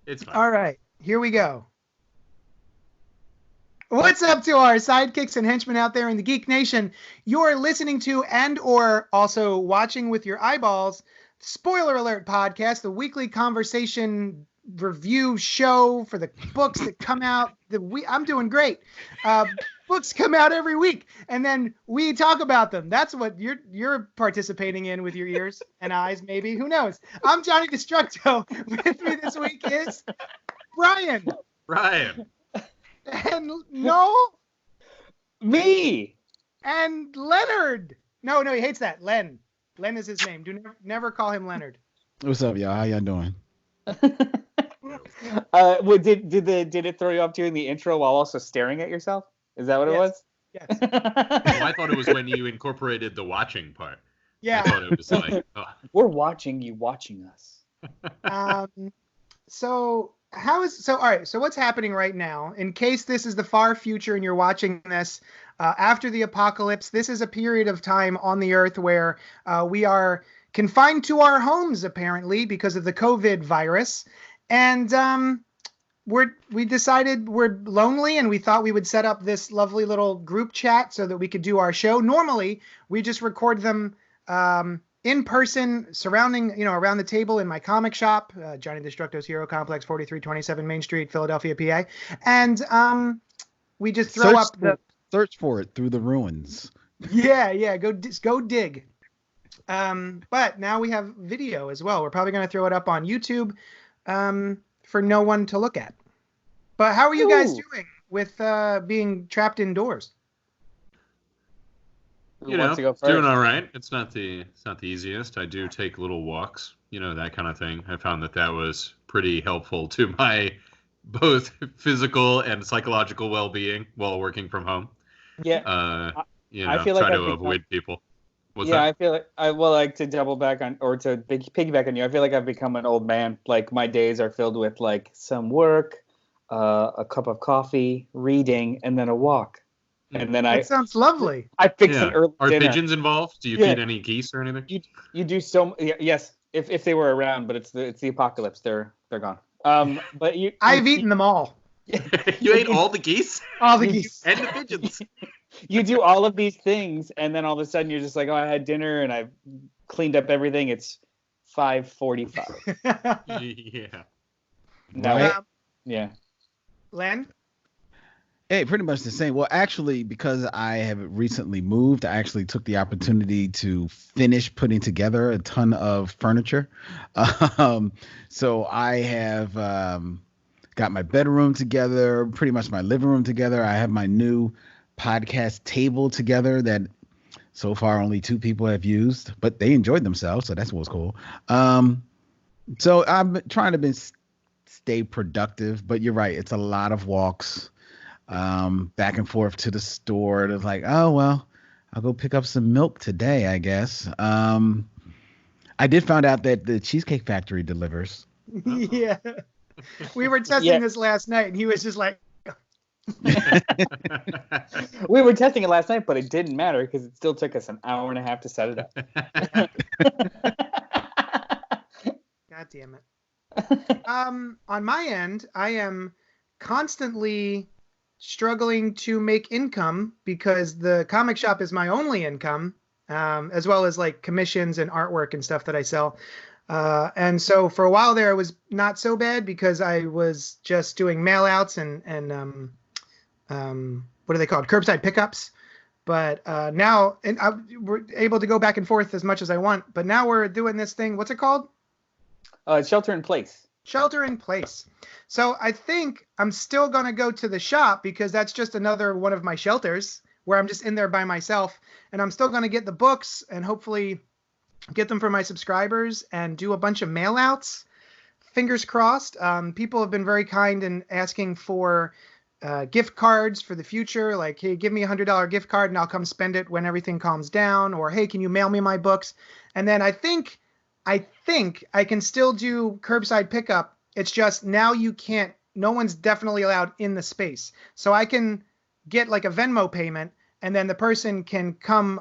It's fine. All right, here we go. What's up to our sidekicks and henchmen out there in the Geek Nation? You're listening to and or also watching with your eyeballs, Spoiler Alert Podcast, the weekly conversation review show for the books that come out. I'm doing great. Books come out every week, and then we talk about them. That's what you're participating in with your ears and eyes, maybe. Who knows? I'm Johnny Destructo. With me this week is Brian. Ryan. And Noel. Me. And Leonard. No, he hates that. Len. Len is his name. Do never call him Leonard. What's up, y'all? How y'all doing? Did it throw you off doing the intro while also staring at yourself? Is that what it was? Yes. Oh, I thought it was when you incorporated the watching part. Yeah. I thought it was like, We're watching you watching us. So all right, so what's happening right now, in case this is the far future and you're watching this after the apocalypse, this is a period of time on the earth where we are confined to our homes, apparently, because of the COVID virus. And we decided we're lonely, and we thought we would set up this lovely little group chat so that we could do our show. Normally, we just record them in person, surrounding, around the table in my comic shop, Johnny Destructo's Hero Complex, 4327 Main Street, Philadelphia, PA. And we just search for it through the ruins. Yeah, go dig. But now we have video as well. We're probably going to throw it up on YouTube for no one to look at. But how are you guys doing with being trapped indoors? doing all right. It's not the easiest. I do take little walks, that kind of thing. I found that was pretty helpful to my both physical and psychological well-being while working from home. Yeah. I feel try to avoid people. What's that? I feel like I will like to double back on or to piggyback on you. I feel like I've become an old man. Like my days are filled with like some work, a cup of coffee, reading, and then a walk. And then that sounds lovely. I fix an early Are dinner. pigeons involved? Do you feed any geese or anything? You do so yes, if they were around, but it's the apocalypse. They're gone. But I've eaten them all. You ate all the geese? All the geese and the pigeons. You do all of these things, and then all of a sudden you're just like, oh, I had dinner and I've cleaned up everything. It's 5:45. Yeah. No. Yeah. Len? Hey, pretty much the same. Well, actually, because I have recently moved, I actually took the opportunity to finish putting together a ton of furniture. So I have got my bedroom together, pretty much my living room together. I have my new podcast table together that so far only 2 people have used, but they enjoyed themselves, so that's what's cool. So I'm trying to stay productive, but you're right. It's a lot of walks. Back and forth to the store. It's like, oh, well, I'll go pick up some milk today, I guess. I did find out that the Cheesecake Factory delivers. Yeah. We were testing this last night, and he was just like... We were testing it last night, but it didn't matter because it still took us an hour and a half to set it up. God damn it. On my end, I am constantly struggling to make income because the comic shop is my only income, as well as like commissions and artwork and stuff that I sell. And so for a while there, it was not so bad because I was just doing mail outs and what are they called? Curbside pickups. But now we're able to go back and forth as much as I want. But now we're doing this thing. What's it called? Shelter in place. Shelter in place. So I think I'm still going to go to the shop because that's just another one of my shelters where I'm just in there by myself. And I'm still going to get the books and hopefully get them for my subscribers and do a bunch of mail outs. Fingers crossed. People have been very kind in asking for gift cards for the future. Like, hey, give me $100 gift card and I'll come spend it when everything calms down. Or, hey, can you mail me my books? And then I think I can still do curbside pickup. It's just now you can't, no one's definitely allowed in the space. So I can get like a Venmo payment and then the person can come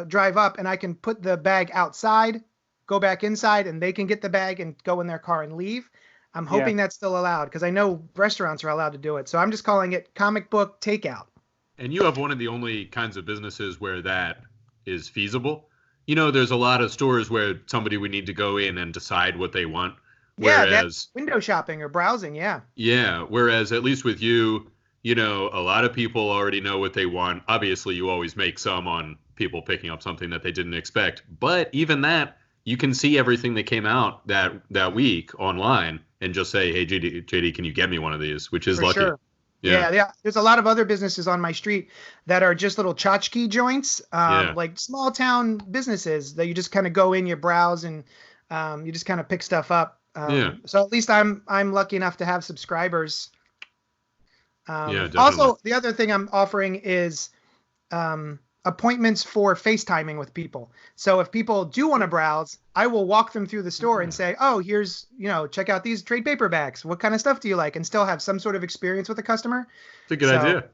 drive up and I can put the bag outside, go back inside and they can get the bag and go in their car and leave. I'm hoping that's still allowed because I know restaurants are allowed to do it. So I'm just calling it comic book takeout. And you have one of the only kinds of businesses where that is feasible. You know, there's a lot of stores where somebody would need to go in and decide what they want. Yeah, that's window shopping or browsing, yeah. Yeah, whereas at least with you, you know, a lot of people already know what they want. Obviously, you always make some on people picking up something that they didn't expect. But even that, you can see everything that came out that week online and just say, hey, JD, can you get me one of these? Which is lucky. Sure. Yeah. There's a lot of other businesses on my street that are just little tchotchke joints, like small town businesses that you just kind of go in, you browse, and you just kind of pick stuff up. So at least I'm lucky enough to have subscribers. Also, the other thing I'm offering is appointments for FaceTiming with people. So if people do want to browse, I will walk them through the store and say, oh, here's, check out these trade paperbacks. What kind of stuff do you like? And still have some sort of experience with the customer. It's a good idea.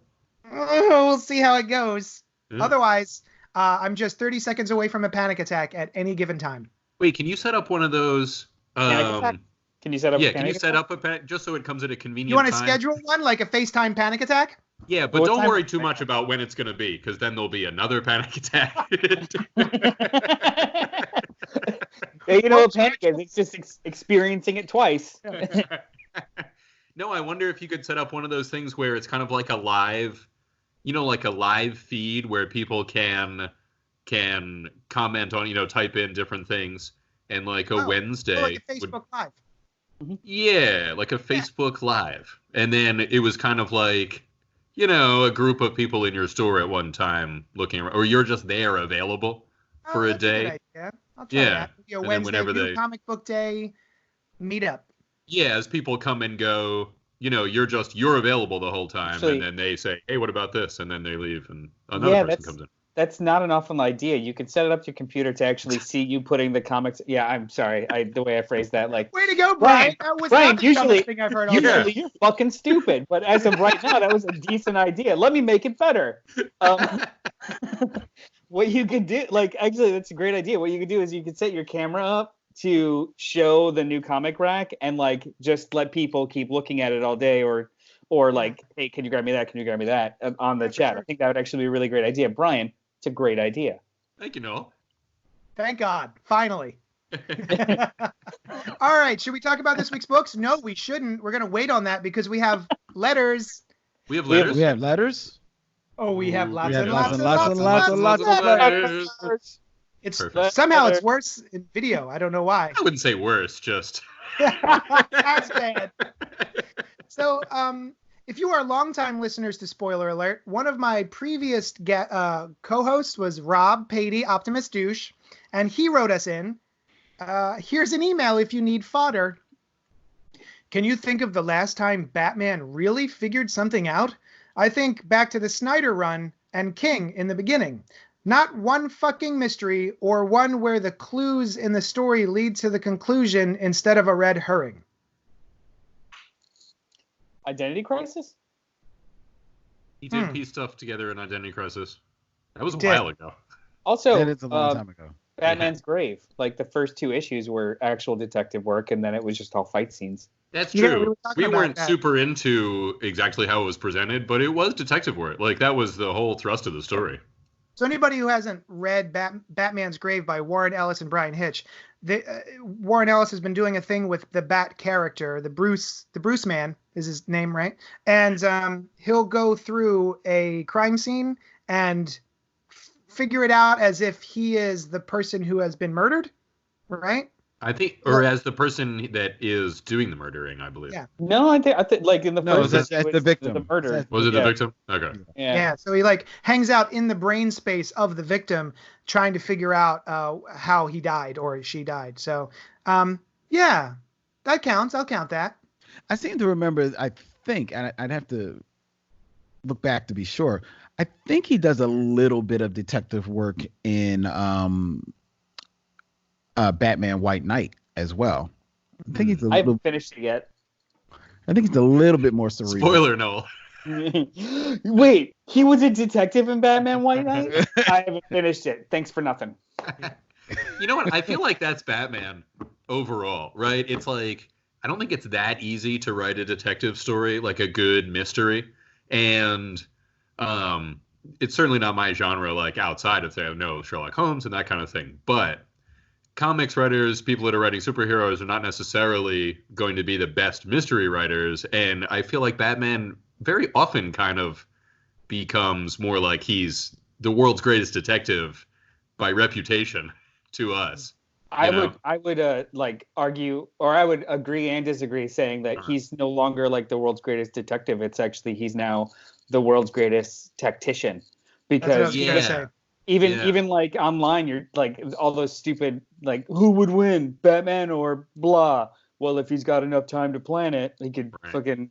We'll see how it goes. Yeah. Otherwise, I'm just 30 seconds away from a panic attack at any given time. Wait, can you set up one of those? Can you set up a panic can you set attack? up a panic just so it comes at a convenient time? You want to schedule one, like a FaceTime panic attack? Yeah, but don't worry too much about when it's going to be, because then there'll be another panic attack. You know what panic is? It's just experiencing it twice. No, I wonder if you could set up one of those things where it's kind of like a live, like a live feed where people can comment on, type in different things, and like a Wednesday. Like a Facebook Live. Yeah, like a Facebook Live. And then it was kind of like, a group of people in your store at one time looking around, or you're just there available for a day. I'll try that. Maybe a Wednesday, comic book day meetup. Yeah, as people come and go, you're available the whole time. Actually, and then they say, hey, what about this? And then they leave and another person comes in. That's not an awful idea. You could set it up to your computer to actually see you putting the comics. Yeah, I'm sorry. The way I phrased that, like. Way to go, Brian. That was not the dumbest thing I've heard all day. You're fucking stupid. But as of right now, that was a decent idea. Let me make it better. What you could do, actually, that's a great idea. What you could do is you could set your camera up to show the new comic rack and just let people keep looking at it all day, or hey, can you grab me that? Can you grab me that on the chat? Sure. I think that would actually be a really great idea, Brian. It's a great idea. Thank you, Noel. Thank God. Finally. All right. Should we talk about this week's books? No, we shouldn't. We're going to wait on that because we have letters. We have letters? We have letters? Oh, we have lots and lots of letters. Somehow it's worse in video. I don't know why. I wouldn't say worse, just. That's bad. So, if you are longtime listeners to Spoiler Alert, one of my previous co-hosts was Rob Patey, Optimus Douche, and he wrote us in, here's an email if you need fodder. Can you think of the last time Batman really figured something out? I think back to the Snyder run and King in the beginning. Not one fucking mystery, or one where the clues in the story lead to the conclusion instead of a red herring. Identity Crisis? He did piece stuff together in Identity Crisis. That was a while ago. Also, it's a long time ago. Batman's Grave. The first 2 issues were actual detective work, and then it was just all fight scenes. That's true. We weren't super into exactly how it was presented, but it was detective work. That was the whole thrust of the story. So anybody who hasn't read Batman's Grave by Warren Ellis and Brian Hitch, Warren Ellis has been doing a thing with the Bat character, the Bruce Man is his name, right? And he'll go through a crime scene and figure it out as if he is the person who has been murdered, right? I think, or as the person that is doing the murdering, I believe. Yeah. No, I think in the first that's the victim. The murder. Was it the victim? Okay. Yeah. So he hangs out in the brain space of the victim, trying to figure out how he died or she died. So, that counts. I'll count that. I seem to remember. I think, and I'd have to look back to be sure. I think he does a little bit of detective work in Batman White Knight as well. I think he's I haven't finished it yet. I think he's a little bit more cerebral. Spoiler, Noel. Wait, he was a detective in Batman White Knight? I haven't finished it. Thanks for nothing. You know what? I feel like that's Batman overall, right? It's I don't think it's that easy to write a detective story, like a good mystery. And it's certainly not my genre, like outside of, say, I know Sherlock Holmes and that kind of thing. But comics writers, people that are writing superheroes, are not necessarily going to be the best mystery writers. And I feel like Batman very often kind of becomes more like he's the world's greatest detective by reputation to us. I would like argue, or I would agree and disagree, saying that he's no longer like the world's greatest detective. It's actually he's now the world's greatest tactician, because even like online, you're like all those stupid like who would win, Batman or blah. Well, if he's got enough time to plan it, he could fucking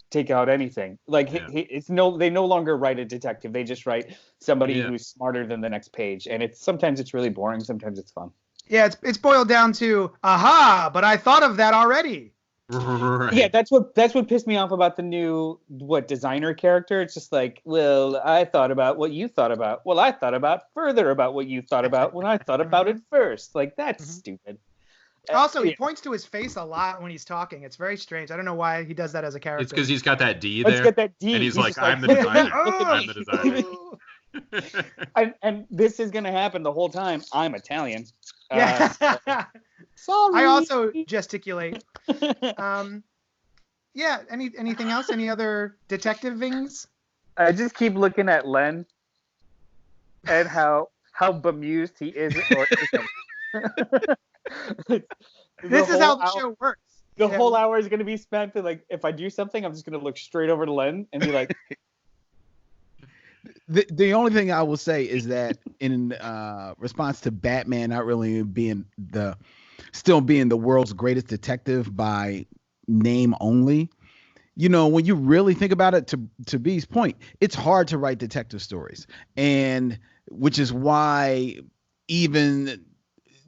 take out anything. Like they no longer write a detective. They just write somebody who's smarter than the next page, and sometimes it's really boring, sometimes it's fun. Yeah, it's boiled down to aha, but I thought of that already. Right. Yeah, that's what pissed me off about the new designer character. It's just like, well, I thought about what you thought about. Well, I thought about further about what you thought about when I thought about it first. Like, that's stupid. Also, he points to his face a lot when he's talking. It's very strange. I don't know why he does that as a character. It's because he's got that D there. Let's get that D. And he's like, I'm the designer. I'm the designer. and this is going to happen the whole time. I'm Italian. Yeah. Sorry. I also gesticulate. Yeah. Anything else? Any other detective things? I just keep looking at Len and how bemused he is or isn't. This is how the show works. The whole hour is going to be spent to, like, if I do something, I'm just going to look straight over to Len and be like. The only thing I will say is that in response to Batman not really still being the world's greatest detective by name only, when you really think about it, to B's point, it's hard to write detective stories, and which is why even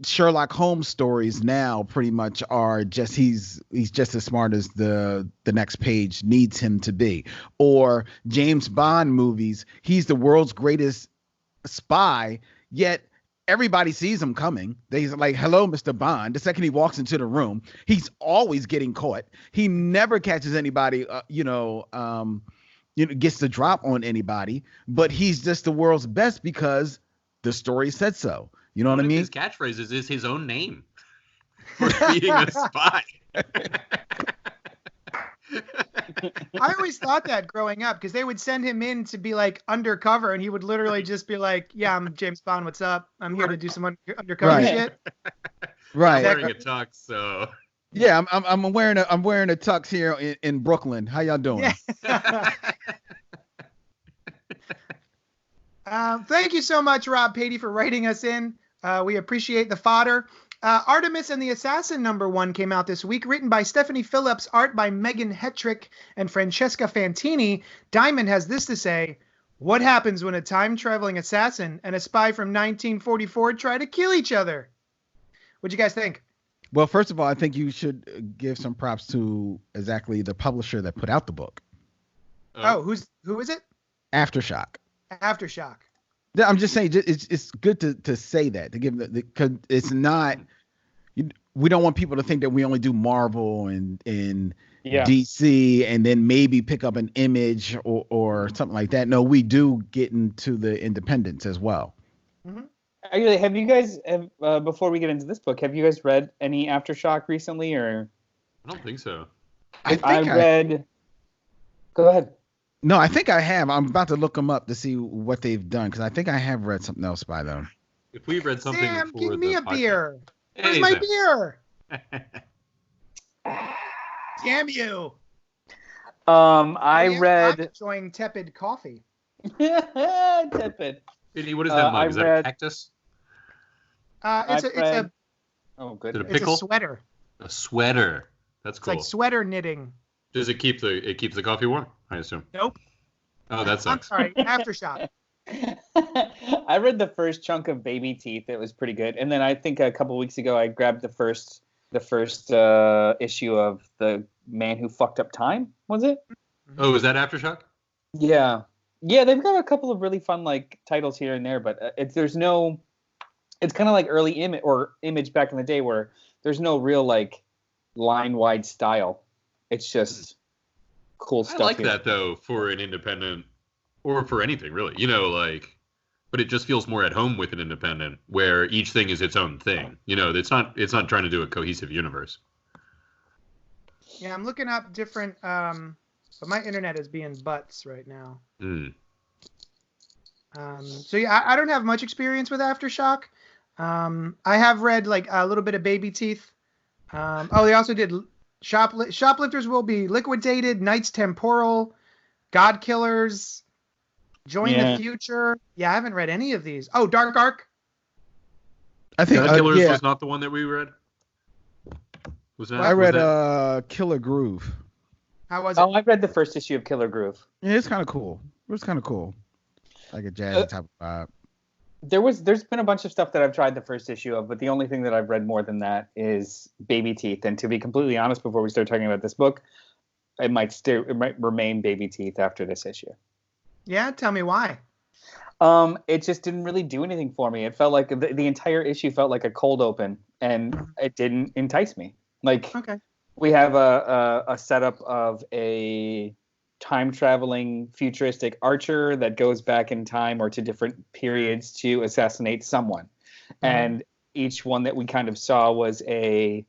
Sherlock Holmes stories now pretty much are just he's just as smart as the next page needs him to be. Or James Bond movies, he's the world's greatest spy, yet everybody sees him coming. They're like, hello, Mr. Bond. The second he walks into the room, he's always getting caught. He never catches anybody, gets the drop on anybody, but he's just the world's best because the story said so. You know what I mean? His catchphrases is his own name for being a spy. I always thought that growing up, because they would send him in to be like undercover, and he would literally just be like, "Yeah, I'm James Bond. What's up? I'm here to do some undercover shit." Right. I'm wearing a tux, so. Yeah, I'm wearing a tux here in Brooklyn. How y'all doing? Yeah. Thank you so much, Rob Patey, for writing us in. We appreciate the fodder. Artemis and the Assassin #1 came out this week, written by Stephanie Phillips, art by Megan Hetrick and Francesca Fantini. Diamond has this to say: what happens when a time-traveling assassin and a spy from 1944 try to kill each other? What'd you guys think? Well, first of all, I think you should give some props to exactly the publisher that put out the book. Who is it? Aftershock. Aftershock. I'm just saying, it's good to say that, to give because it's not. We don't want people to think that we only do Marvel and DC and then maybe pick up an Image or something like that. No, we do get into the independents as well. Mm-hmm. Actually, have you guys before we get into this book, have you guys read any Aftershock recently, or? I don't think so. I read. Go ahead. No, I think I have. I'm about to look them up to see what they've done, because I think I have read something else by them. If we read something Sam, for give me a podcast. beer. Where's Hey, my Sam. beer? Damn you. I read. I'm enjoying tepid coffee. Tepid. Vinny, what is that mug? Is that a read- cactus? It's a Oh, Is it good. a it's a pickle? sweater. A sweater. That's It's cool. like sweater knitting. Does it keep the coffee warm? I assume. Nope. Oh, that I'm sucks. sorry. Aftershock. I read the first chunk of Baby Teeth. It was pretty good. And then I think a couple weeks ago I grabbed the first issue of The Man Who Fucked Up Time. Was it? Oh, is that Aftershock? Yeah. Yeah, they've got a couple of really fun like titles here and there, but it's kind of like early Image back in the day, where there's no real like line-wide style. It's just cool stuff. I like here. that though for an independent, or for anything really. But it just feels more at home with an independent, where each thing is its own thing. It's not trying to do a cohesive universe. Yeah, I'm looking up different. But my internet is being butts right now. So yeah, I don't have much experience with Aftershock. I have read like a little bit of Baby Teeth. They also did Shoplifters Will Be Liquidated, Knights Temporal, God Killers, Join the Future. Yeah, I haven't read any of these. Oh, Dark Ark. I think God Killers was not the one that we read. Was that? I read Killer Groove. How was it? Oh, I read the first issue of Killer Groove. Yeah, it's kind of cool. It was kind of cool. Like a jazz type of vibe. There's been a bunch of stuff that I've tried the first issue of, but the only thing that I've read more than that is Baby Teeth. And to be completely honest, before we start talking about this book, it might remain Baby Teeth after this issue. Yeah, tell me why. It just didn't really do anything for me. It felt like the entire issue felt like a cold open, and it didn't entice me. Like, okay, we have a setup of a time-traveling futuristic archer that goes back in time or to different periods to assassinate someone. Mm-hmm. And each one that we kind of saw was a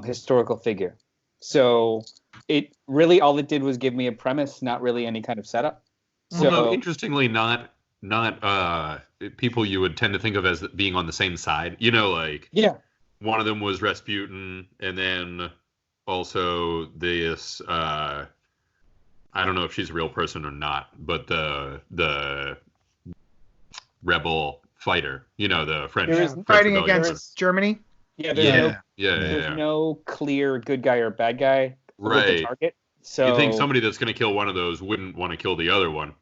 historical figure. So it really, all it did was give me a premise, not really any kind of setup. So, no, interestingly, not people you would tend to think of as being on the same side. One of them was Rasputin, and then also this I don't know if she's a real person or not, but the rebel fighter, the French fighting against Germany. Yeah, there's no clear good guy or bad guy with the target. So you think somebody that's going to kill one of those wouldn't want to kill the other one?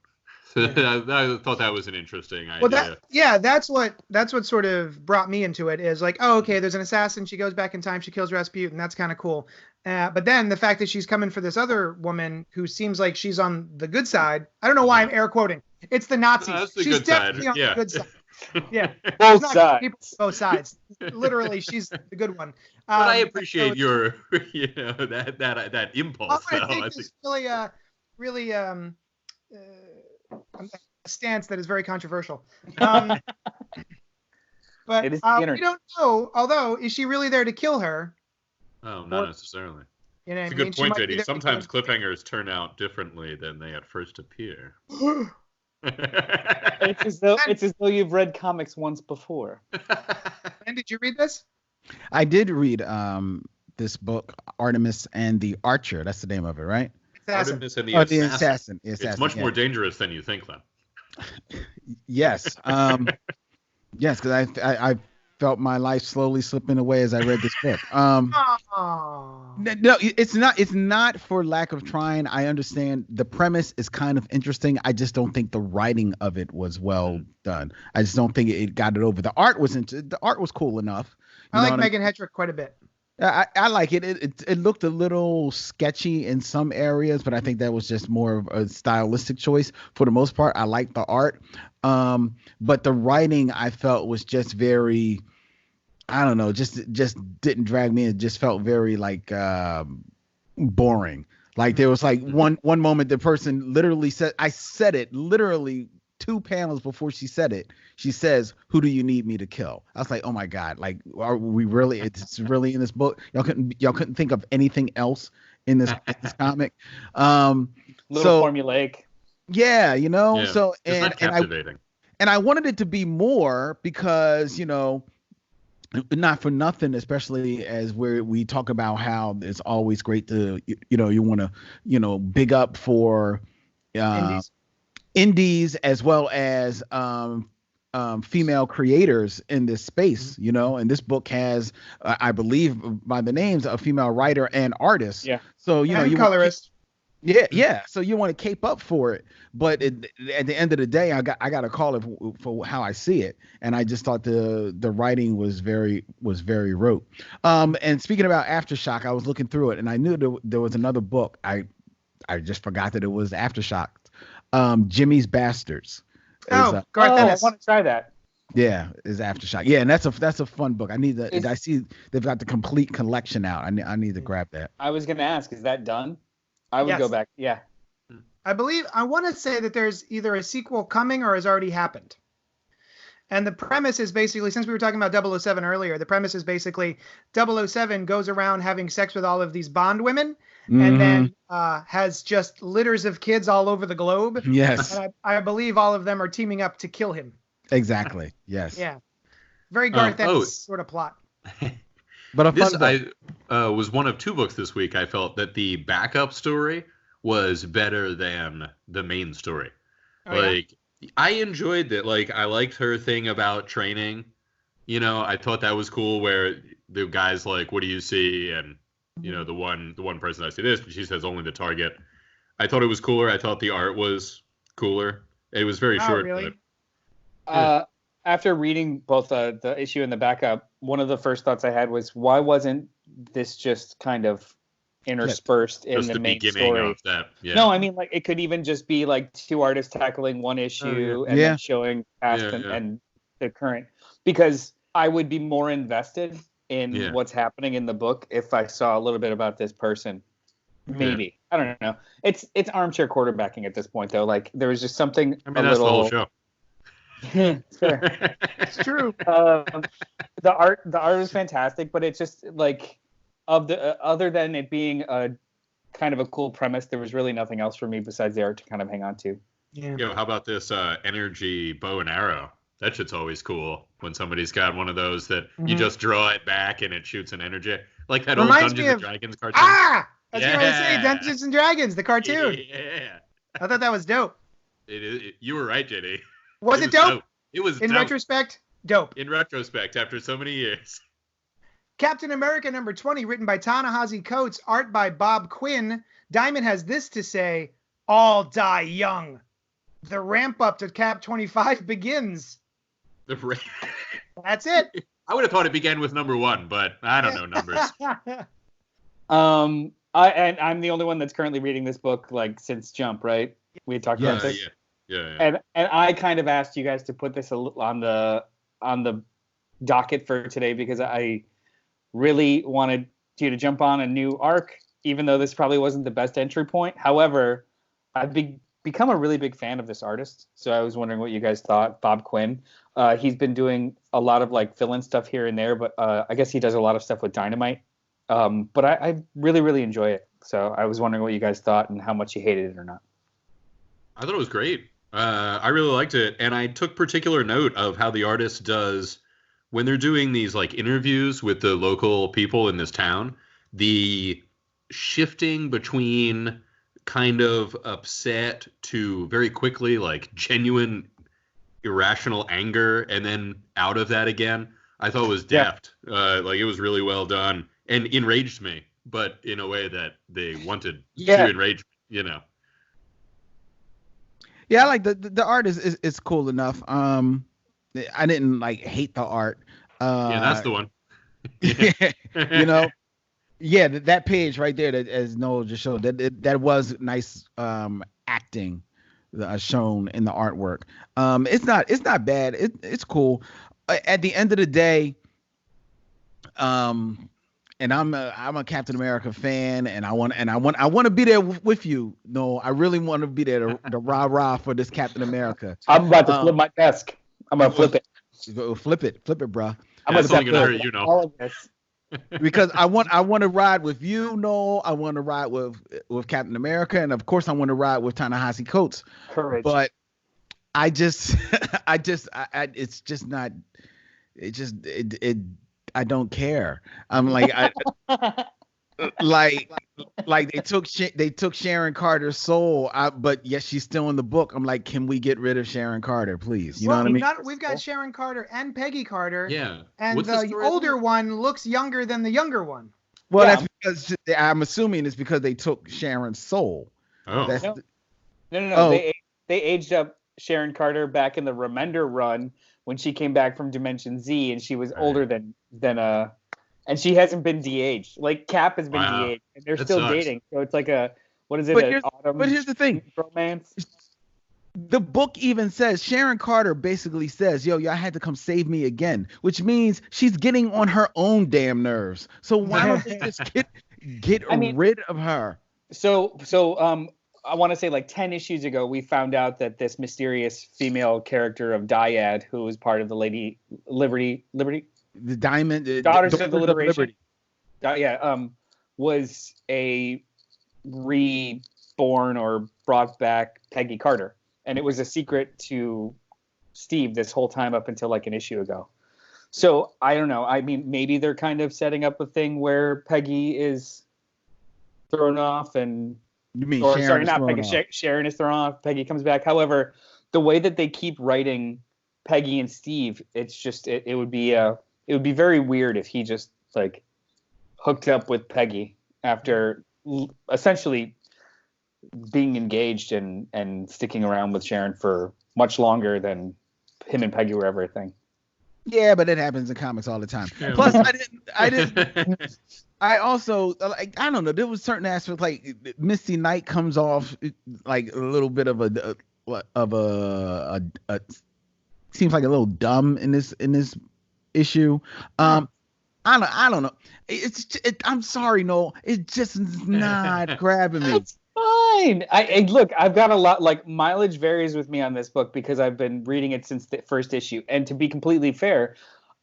So I thought that was an interesting idea. That's what sort of brought me into it. Is like, oh, okay, there's an assassin. She goes back in time. She kills Rasputin. That's kind of cool. But then the fact that she's coming for this other woman who seems like she's on the good side. I don't know why I'm air quoting. It's the Nazis. The she's good definitely side. on the good side. Yeah, both sides. Both sides. Literally, she's the good one. But I appreciate your, that impulse. I think this really a stance that is very controversial. But we don't know. Although, is she really there to kill her? Oh, not necessarily. It's a good point, JD. Sometimes cliffhangers turn out differently than they at first appear. It's as though you've read comics once before. And did you read this? I did read this book, Artemis and the Archer. That's the name of it, right? Artemis and the Assassin. It's much more dangerous than you think, then. Yes. Yes, because I felt my life slowly slipping away as I read this book. No, it's not for lack of trying. I understand the premise is kind of interesting. I just don't think the writing of it was well done. I just don't think it got it over. The art was cool enough. I like Megan Hedrick quite a bit. I like it. It looked a little sketchy in some areas, but I think that was just more of a stylistic choice. For the most part, I like the art. But the writing I felt was just very, I don't know, just didn't drag me. It just felt very like boring. Like there was like one moment the person literally said, I said it literally 2 panels before she said it. She says, "Who do you need me to kill?" I was like, "Oh my God! Like, are we really? It's really in this book? Y'all couldn't think of anything else in this comic." Little formulaic. Yeah, Yeah, So it's not captivating. And I wanted it to be more because not for nothing, especially as we talk about how it's always great to you want to big up for indies as well as female creators in this space, and this book has I believe by the names of female writer and artist. Yeah. So you colorist. Yeah. So you want to cape up for it, but at the end of the day, I got to call it for how I see it, and I just thought the writing was very rote. And speaking about Aftershock, I was looking through it, and I knew there was another book. I just forgot that it was Aftershock. Jimmy's Bastards. Garth I Ennis. want to try that. Yeah, is Aftershock. Yeah, and that's a fun book. I see they've got the complete collection out. I need to grab that. I was gonna ask, is that done? I would go back. Yeah. I want to say that there's either a sequel coming or has already happened. And the premise is basically, since we were talking about 007 earlier, the premise is basically 007 goes around having sex with all of these Bond women and then has just litters of kids all over the globe. Yes. And I believe all of them are teaming up to kill him. Exactly. Yes. Yeah. Very Garth Ennis sort of plot. But a fun book. I was one of two books this week. I felt that the backup story was better than the main story. I enjoyed that. I liked her thing about training. I thought that was cool where the guy's like, what do you see? And, the one person I see this, but she says only the target. I thought it was cooler. I thought the art was cooler. It was very short. Really? But, after reading both the issue and the backup, one of the first thoughts I had was, why wasn't this just kind of interspersed in the main story? Of that. Yeah. No, I mean, it could even just be two artists tackling one issue and then showing past and the current, because I would be more invested in what's happening in the book if I saw a little bit about this person. Maybe. I don't know. It's armchair quarterbacking at this point, though. There was just something. I mean, that's the whole show. It's fair. It's true. The art is fantastic, but it's just other than it being a kind of a cool premise, there was really nothing else for me besides the art to kind of hang on to. Yeah. How about this energy bow and arrow? That shit's always cool when somebody's got one of those that you just draw it back and it shoots an energy. Like that old Dungeons and Dragons cartoon. I was going to say Dungeons and Dragons, the cartoon. Yeah. I thought that was dope. You were right, JD. Was it dope? It was in dope. Retrospect, dope. In retrospect, after so many years. Captain America number 20, written by Ta-Nehisi Coates, art by Bob Quinn. Diamond has this to say: all die young. The ramp up to Cap 25 begins. That's it. I would have thought it began with number 1, but I don't know numbers. I'm the only one that's currently reading this book since Jump, right? We had talked about this. Yeah. And I kind of asked you guys to put this on the docket for today because I really wanted you to jump on a new arc, even though this probably wasn't the best entry point. However, I've become a really big fan of this artist, so I was wondering what you guys thought. Bob Quinn. He's been doing a lot of fill-in stuff here and there, but I guess he does a lot of stuff with Dynamite. But I really, really enjoy it. So I was wondering what you guys thought and how much you hated it or not. I thought it was great. I really liked it, and I took particular note of how the artist does when they're doing these interviews with the local people in this town, the shifting between kind of upset to very quickly genuine irrational anger and then out of that again, I thought was deft. It was really well done and enraged me, but in a way that they wanted to enrage me, Yeah, I like the art is cool enough. I didn't hate the art. That's the one. That page right there, that as Noel just showed, that was nice acting shown in the artwork. It's not bad. It's cool. At the end of the day, and I'm a Captain America fan, and I want to be there with you. No, I really want to be there to rah for this Captain America. I'm about to flip my desk. I'm gonna flip it. Flip it, bro. I'm only gonna hurt you, all of this. Because I want to ride with you, Noel. I want to ride with Captain America, and of course I want to ride with Ta-Nehisi Coates. Courage. But it's just not. I don't care. I'm they took Sharon Carter's soul, but yes, she's still in the book. I'm like, can we get rid of Sharon Carter, please? You know what I mean? We've got Sharon Carter and Peggy Carter. Yeah. And the older one looks younger than the younger one. Well, that's because I'm assuming it's because they took Sharon's soul. Oh. No. Oh. They aged up Sharon Carter back in the Remender run when she came back from Dimension Z, and she was older than and she hasn't been de-aged. Cap has been de-aged, and they're still dating. So it's what is it? But here's the thing. Romance. The book even says Sharon Carter basically says, "Yo, y'all had to come save me again," which means she's getting on her own damn nerves. So why don't they just get rid of her? So I want to say like 10 issues ago, we found out that this mysterious female character of Dyad, who was part of the Lady Liberty, The Diamond, Daughters of the Liberation, was a reborn or brought back Peggy Carter. And it was a secret to Steve this whole time up until like an issue ago. So I don't know. I mean, maybe they're kind of setting up a thing where Peggy is thrown off and you mean or Sharon sorry, is not thrown Peggy. off. Sharon is thrown off. Peggy comes back. However, the way that they keep writing Peggy and Steve, it's just it would be very weird if he just like hooked up with Peggy after essentially being engaged and sticking around with Sharon for much longer than him and Peggy were ever a thing. Yeah, but it happens in comics all the time. Yeah. Plus, I didn't. I also like. I don't know. There was certain aspects like Misty Knight comes off like a little bit of a seems like a little dumb in this issue. I don't know. I'm sorry, Noel. It's just not grabbing me. It's fine. I look, I've got a lot, like mileage varies with me on this book because I've been reading it since the first issue. And to be completely fair,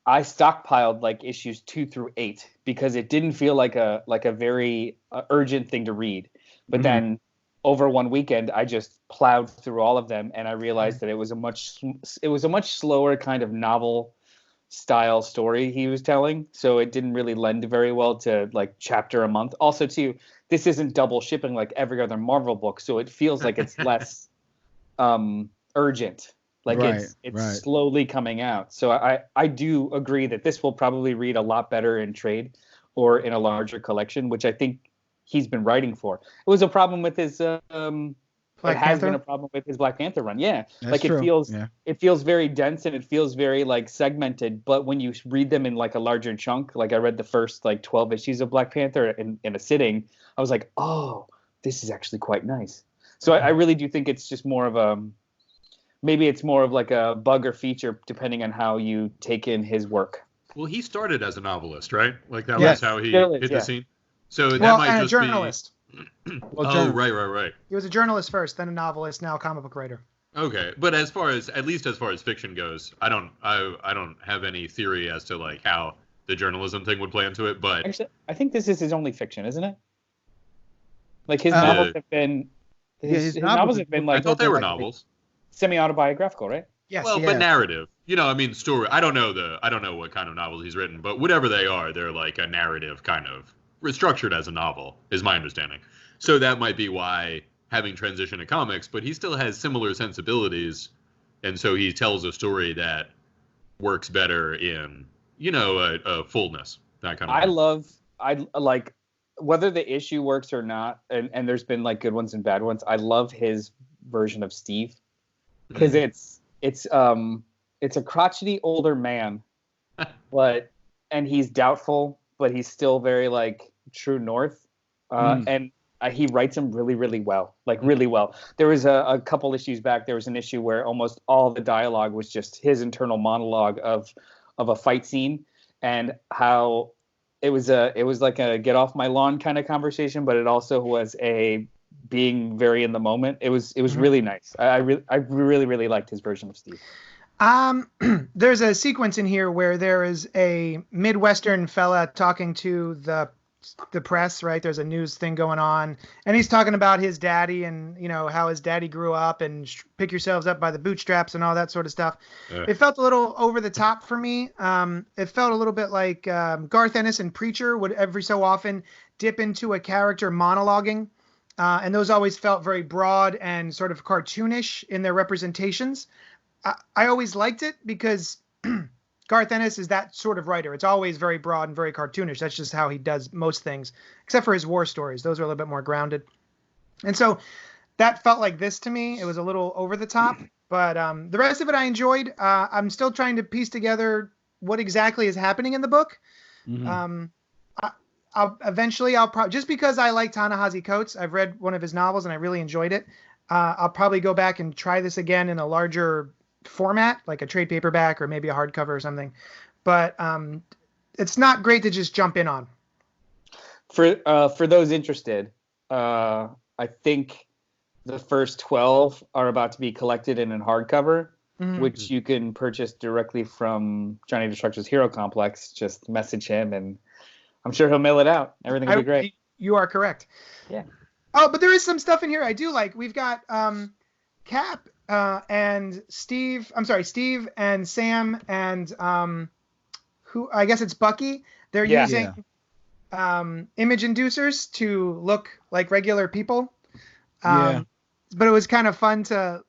I stockpiled like issues 2 through 8 because it didn't feel like a very urgent thing to read. But then over one weekend, I just plowed through all of them, and I realized that it was a much slower kind of novel style story he was telling, so it didn't really lend very well to like chapter a month. Also, too, this isn't double shipping like every other Marvel book, so it feels like it's less urgent. Like it's slowly coming out. So I do agree that this will probably read a lot better in trade or in a larger collection, which I think he's been writing for. It was a problem with his been a problem with his Black Panther run. Yeah. That's like true. It feels very dense and it feels very like segmented, but when you read them in like a larger chunk, like I read the first like 12 issues of Black Panther in a sitting, I was like, oh, this is actually quite nice. So I really do think it's just more of maybe it's more of like a bug or feature depending on how you take in his work. Well, he started as a novelist, right? Like that was how he hit the scene. So that might and just a journalist. Right. He was a journalist first, then a novelist, now a comic book writer. Okay, but at least as far as fiction goes, I don't have any theory as to like how the journalism thing would play into it. But actually, I think this is his only fiction, isn't it? Like his novels have been his novels have been like I thought they were novels, semi-autobiographical, right? Yes. Well, but narrative. You know, I mean, story. I don't know what kind of novels he's written, but whatever they are, they're like a narrative kind of structured as a novel, is my understanding. So that might be why having transitioned to comics, but he still has similar sensibilities, and so he tells a story that works better in, you know, a fullness, that kind of thing. I like whether the issue works or not, and there's been like good ones and bad ones. I love his version of Steve because it's a crotchety older man, and he's doubtful, but he's still very like true north, and he writes him really, really well, like really well. There was a couple issues back. There was an issue where almost all the dialogue was just his internal monologue of a fight scene, and how it was like a get off my lawn kind of conversation, but it also was a being very in the moment. It was really nice. I really liked his version of Steve. There's a sequence in here where there is a Midwestern fella talking to the press, right? There's a news thing going on, and he's talking about his daddy and, you know, how his daddy grew up and pick yourselves up by the bootstraps and all that sort of stuff. It felt a little over the top for me. It felt a little bit like Garth Ennis and Preacher would every so often dip into a character monologuing, and those always felt very broad and sort of cartoonish in their representations. I always liked it because Garth Ennis is that sort of writer. It's always very broad and very cartoonish. That's just how he does most things, except for his war stories. Those are a little bit more grounded. And so that felt like this to me. It was a little over the top, but the rest of it I enjoyed. I'm still trying to piece together what exactly is happening in the book. I'll probably, just because I like Ta-Nehisi Coates, I've read one of his novels and I really enjoyed it. I'll probably go back and try this again in a larger format, like a trade paperback or maybe a hardcover or something. But it's not great to just jump in on. For those interested, I think the first 12 are about to be collected in a hardcover, which you can purchase directly from Johnny Destructo's Hero Complex. Just message him, and I'm sure he'll mail it out. Everything will be great. You are correct. Yeah. Oh, but there is some stuff in here I do like. We've got Cap and Steve. I'm sorry, Steve and Sam and who I guess it's Bucky. They're using image inducers to look like regular people. But it was kind of fun to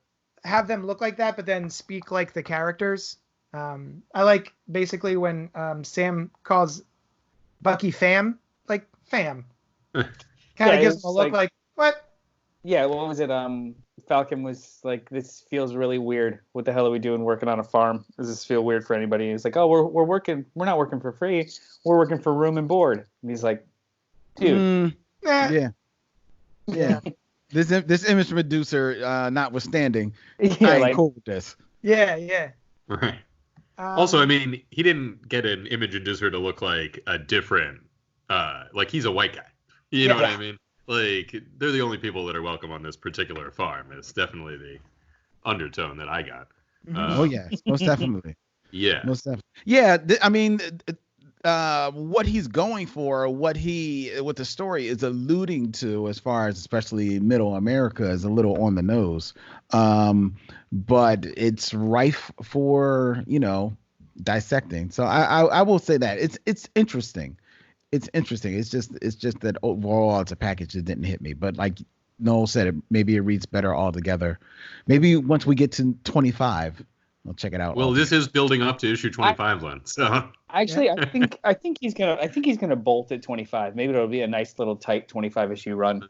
have them look like that, but then speak like the characters. I like basically when Sam calls Bucky fam, like fam. Kind of gives him a look like what? Yeah, what was it? Falcon was like, this feels really weird. What the hell are we doing working on a farm? Does this feel weird for anybody? He's like, oh, we're working. We're not working for free. We're working for room and board. And he's like, dude. Yeah. This image reducer notwithstanding, Yeah, I ain't cool with this. Yeah. Right. Also, I mean, he didn't get an image inducer to look like a different, like he's a white guy. You know what I mean? Like, they're the only people that are welcome on this particular farm. It's definitely the undertone that I got. Oh, yeah. Most definitely. Yeah. Most definitely. Yeah. I mean, what he's going for, what the story is alluding to, as far as especially Middle America, is a little on the nose. But it's rife for, dissecting. So I will say that it's interesting. It's interesting. It's just that overall it's a package that didn't hit me. But like Noel said, maybe it reads better all together. Maybe once we get to 25, we'll check it out. Well, this is building up to issue 25, Len. So actually, I think he's gonna bolt at 25. Maybe it'll be a nice little tight 25 issue run.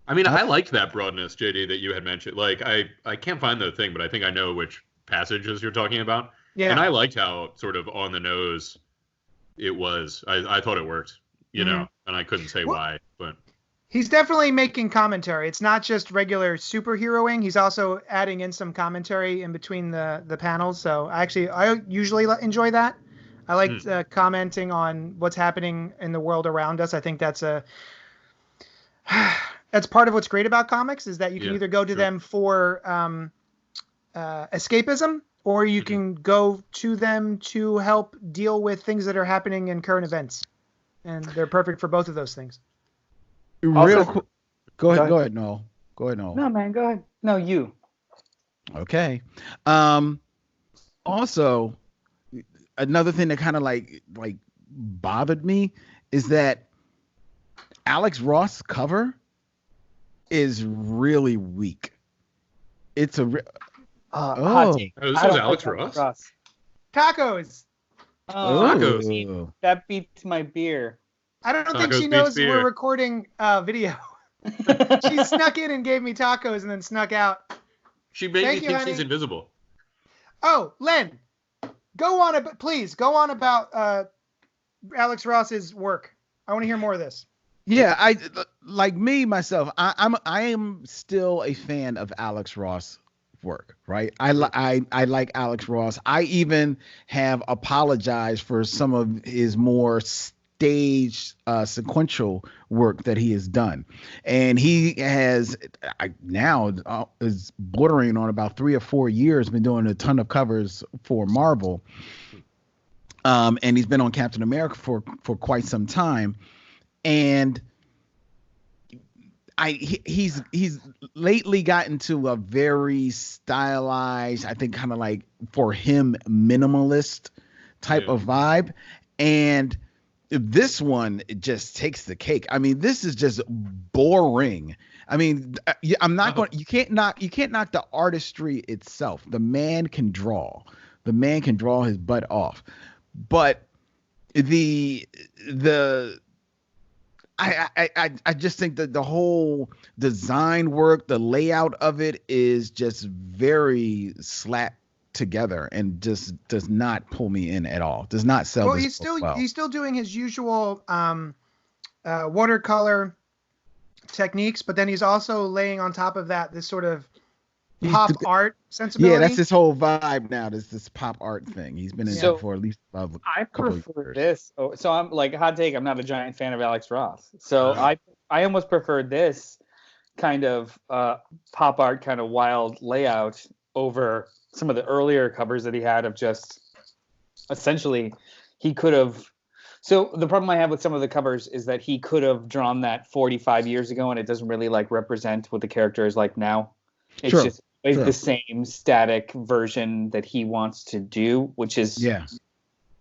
I mean, I liked that broadness, JD, that you had mentioned. Like, I can't find the thing, but I think I know which passages you're talking about. Yeah. And I liked how sort of on the nose it was. I thought it worked, know, and I couldn't say why, but he's definitely making commentary. It's not just regular superheroing. He's also adding in some commentary in between the panels. So I usually enjoy that. I like commenting on what's happening in the world around us. I think that's part of what's great about comics, is that you can either go to them for escapism, or you can go to them to help deal with things that are happening in current events. And they're perfect for both of those things. Real quick. Go ahead, Noel. Go ahead, Noel. No, man, go ahead. No, you. Okay. Also, another thing that kind of like bothered me is that Alex Ross cover is really weak. It's a this is Alex Ross? Tacos. Tacos. That beats my beer. I don't think she knows we're recording video. She snuck in and gave me tacos and then snuck out. She made me think she's invisible. Oh, Len, please go on about Alex Ross's work. I want to hear more of this. Yeah, I like myself. I am still a fan of Alex Ross work, right? I like Alex Ross. I even have apologized for some of his more stage sequential work that he has done, and he has now is bordering on about 3 or 4 years been doing a ton of covers for Marvel, and he's been on Captain America for quite some time, and he's lately gotten to a very stylized, I think kind of like for him minimalist type of vibe, and this one, it just takes the cake. I mean, this is just boring. I mean, I'm not going. You can't knock the artistry itself. The man can draw. The man can draw his butt off. But I just think that the whole design work, the layout of it is just very slapped together and just does not pull me in at all. Does not sell. Well, he's still doing his usual watercolor techniques, but then he's also laying on top of that this sort of pop art sensibility. Yeah, that's his whole vibe now. This pop art thing. He's been in that for at least a couple of years. This. Oh, so I'm like, hot take, I'm not a giant fan of Alex Ross. So I almost prefer this kind of pop art, kind of wild layout over some of the earlier covers that he had of just essentially he could have. So the problem I have with some of the covers is that he could have drawn that 45 years ago, and it doesn't really like represent what the character is like now. It's just the same static version that he wants to do, which is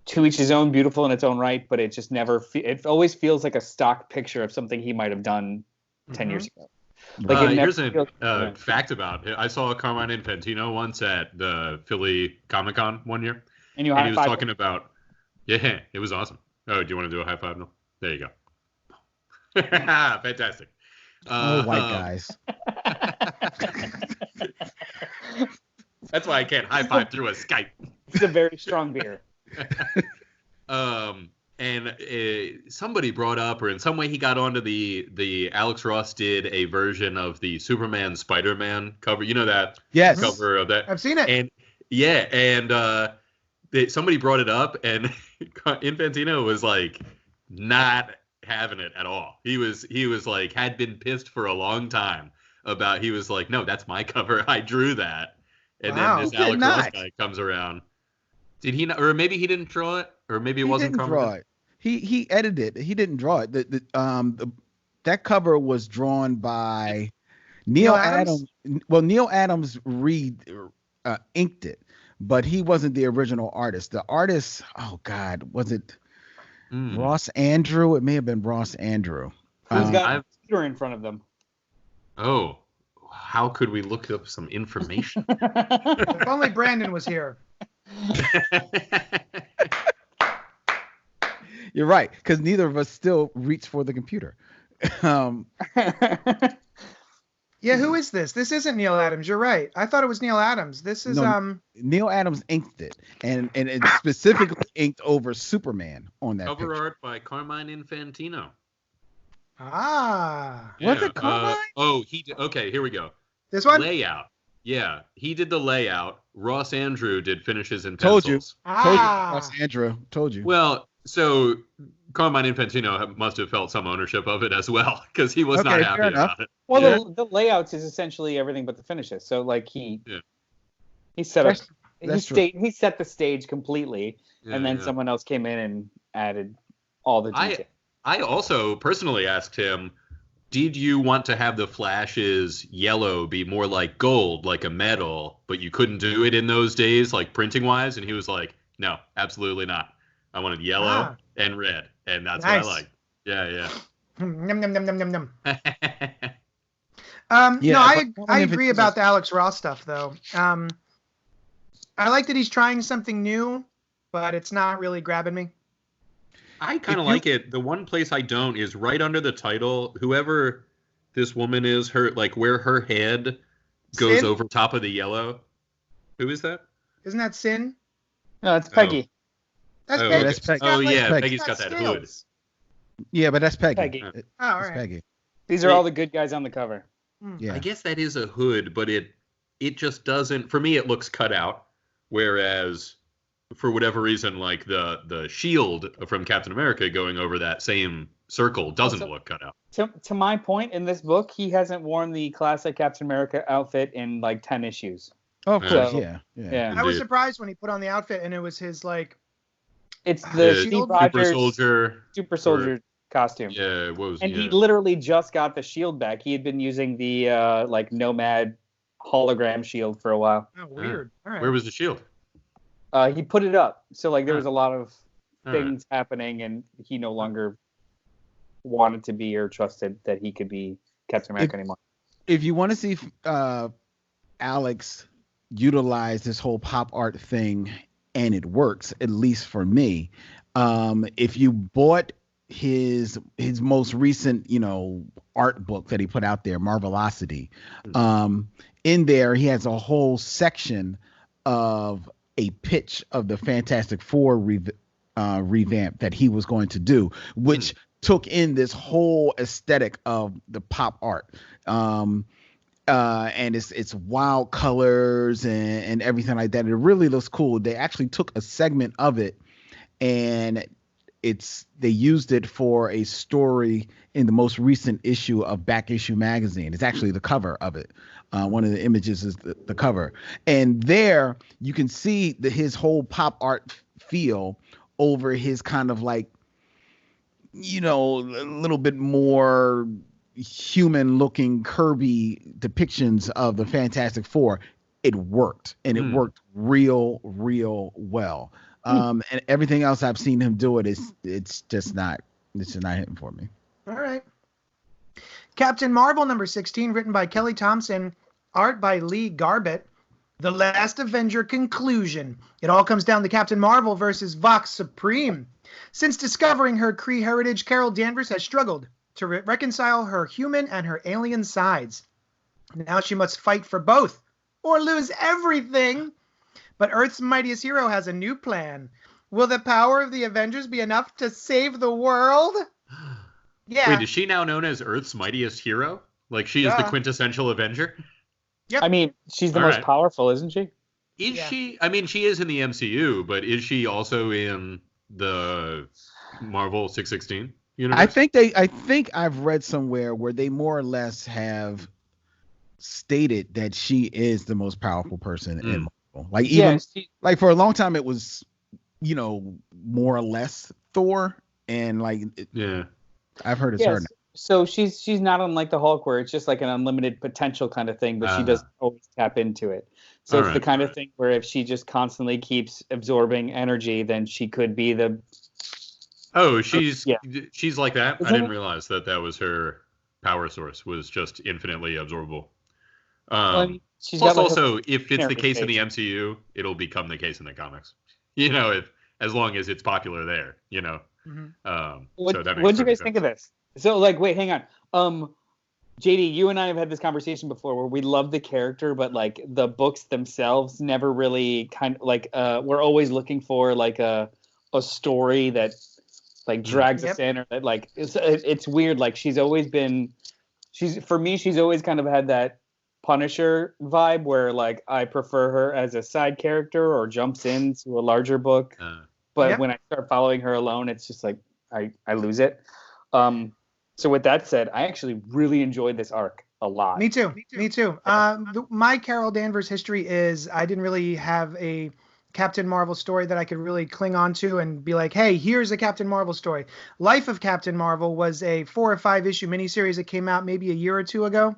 to each his own, beautiful in its own right, but it just never it always feels like a stock picture of something he might have done 10 years ago. Like here's a fact about it. I saw Carmine Infantino once at the Philly Comic-Con one year, and he was talking about it was awesome. Oh, do you want to do a high five now? There you go. Fantastic. White guys. That's why I can't high five through a Skype. It's a very strong beer. And somebody brought up, or in some way he got onto the Alex Ross did a version of the Superman Spider-Man cover. You know that cover of that? I've seen it. And somebody brought it up, and Infantino was like not having it at all. He was like had been pissed for a long time about. He was like, no, that's my cover. I drew that. And then this Alex Ross guy comes around. Did he not, or maybe he didn't draw it, or maybe it wasn't draw it. He edited it. He didn't draw it. That cover was drawn by Neil Adams. Well, Neil Adams inked it, but he wasn't the original artist. The artist, oh God, was it Ross Andrew? It may have been Ross Andrew. Who's got a computer in front of them? Oh, how could we look up some information? If only Brandon was here. You're right, because neither of us still reach for the computer. Yeah, who is this? This isn't Neil Adams. You're right. I thought it was Neil Adams. This is Neil Adams inked it, and it specifically inked over Superman on that cover picture. art by Carmine Infantino. Ah, was it Carmine? Okay, here we go. This one? Layout. Yeah, he did the layout. Ross Andrew did finishes and Told pencils. you. Ross Andrew. Told you. Well, so Carmine Infantino must have felt some ownership of it as well, because he was not happy about it. Well, the layouts is essentially everything but the finishes. So like he set up, he set the stage completely, and then someone else came in and added all the details. I also personally asked him, did you want to have the Flash's yellow be more like gold, like a metal, but you couldn't do it in those days, like printing wise? And he was like, no, absolutely not. I wanted yellow and red, and that's what I like. Yeah. Yum, yum, yum, yum, yum, yum. I agree about the Alex Ross stuff, though. I like that he's trying something new, but it's not really grabbing me. I kind of like it. The one place I don't is right under the title. Whoever this woman is, where her head goes Sin? over top of the yellow. Who is that? Isn't that Sin? No, it's Peggy. That's Peggy. That's Peggy. Peggy's got that hood. Yeah, but that's Peggy. Oh, all right. Peggy. These are all the good guys on the cover. Yeah. I guess that is a hood, but it just doesn't. For me, it looks cut out. Whereas, for whatever reason, like the shield from Captain America going over that same circle doesn't look cut out. To my point, in this book, he hasn't worn the classic Captain America outfit in like 10 issues. Oh, of course, yeah. I was surprised when he put on the outfit and it was his It's the Steve Rogers Super Soldier costume. Yeah, what was? And he literally just got the shield back. He had been using the Nomad hologram shield for a while. Oh, weird. All right. Where was the shield? He put it up. So there was a lot of things happening, and he no longer wanted to be or trusted that he could be Captain America anymore. If you want to see Alex utilize this whole pop art thing, and it works, at least for me, if you bought his most recent art book that he put out there, Marvelocity, in there he has a whole section of a pitch of the Fantastic Four revamp that he was going to do, which took in this whole aesthetic of the pop art. And it's wild colors and everything like that. It really looks cool. They actually took a segment of it and they used it for a story in the most recent issue of Back Issue magazine. It's actually the cover of it. One of the images is the cover. And there you can see his whole pop art feel over his kind of like, a little bit more human looking Kirby depictions of the Fantastic Four. It worked, and it worked real well. And everything else I've seen him do it's just not hitting for me. All right. Captain Marvel number 16, written by Kelly Thompson, art by Lee Garbett. The Last Avenger conclusion. It all comes down to Captain Marvel versus Vox Supreme. Since discovering her Kree heritage, Carol Danvers has struggled to reconcile her human and her alien sides. Now she must fight for both or lose everything. But Earth's mightiest hero has a new plan. Will the power of the Avengers be enough to save the world? Yeah. Wait, is she now known as Earth's mightiest hero? Like she is the quintessential Avenger? Yep. I mean, she's the most powerful, isn't she? Is she? I mean, she is in the MCU, but is she also in the Marvel 616 universe? I think I've read somewhere where they more or less have stated that she is the most powerful person in Marvel. Like even like for a long time it was, more or less Thor, and like I've heard it's her now. So she's not unlike the Hulk, where it's just like an unlimited potential kind of thing, but she doesn't always tap into it. So it's the kind of thing where if she just constantly keeps absorbing energy, then she could be the. Oh, she's like that. I didn't realize that was her power source, was just infinitely absorbable. She's plus, got like also, if it's the case in the MCU, it'll become the case in the comics. As long as it's popular there. What so that did you guys think of this? So, like, wait, hang on. JD, you and I have had this conversation before where we love the character, but like the books themselves never really kind of like we're always looking for like a story that like drags us in, or that like it's weird. Like she's always always kind of had that Punisher vibe where like I prefer her as a side character or jumps into a larger book, but when I start following her alone, it's just like I lose it. So with that said, I actually really enjoyed this arc a lot. Me too. My Carol Danvers history is I didn't really have a Captain Marvel story that I could really cling on to and be like, hey, here's a Captain Marvel story. Life of Captain Marvel was a 4 or 5 issue miniseries that came out maybe a year or two ago.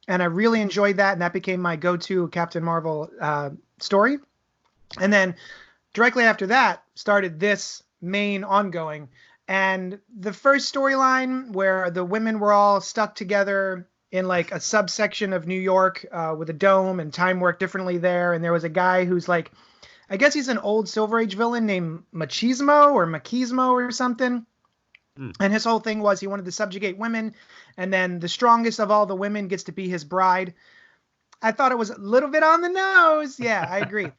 And I really enjoyed that. And that became my go-to Captain Marvel story. And then directly after that started this main ongoing. And the first storyline where the women were all stuck together in like a subsection of New York with a dome, and time worked differently there. And there was a guy who's like, I guess he's an old Silver Age villain named Machismo or something. And his whole thing was he wanted to subjugate women. And then the strongest of all the women gets to be his bride. I thought it was a little bit on the nose. Yeah, I agree.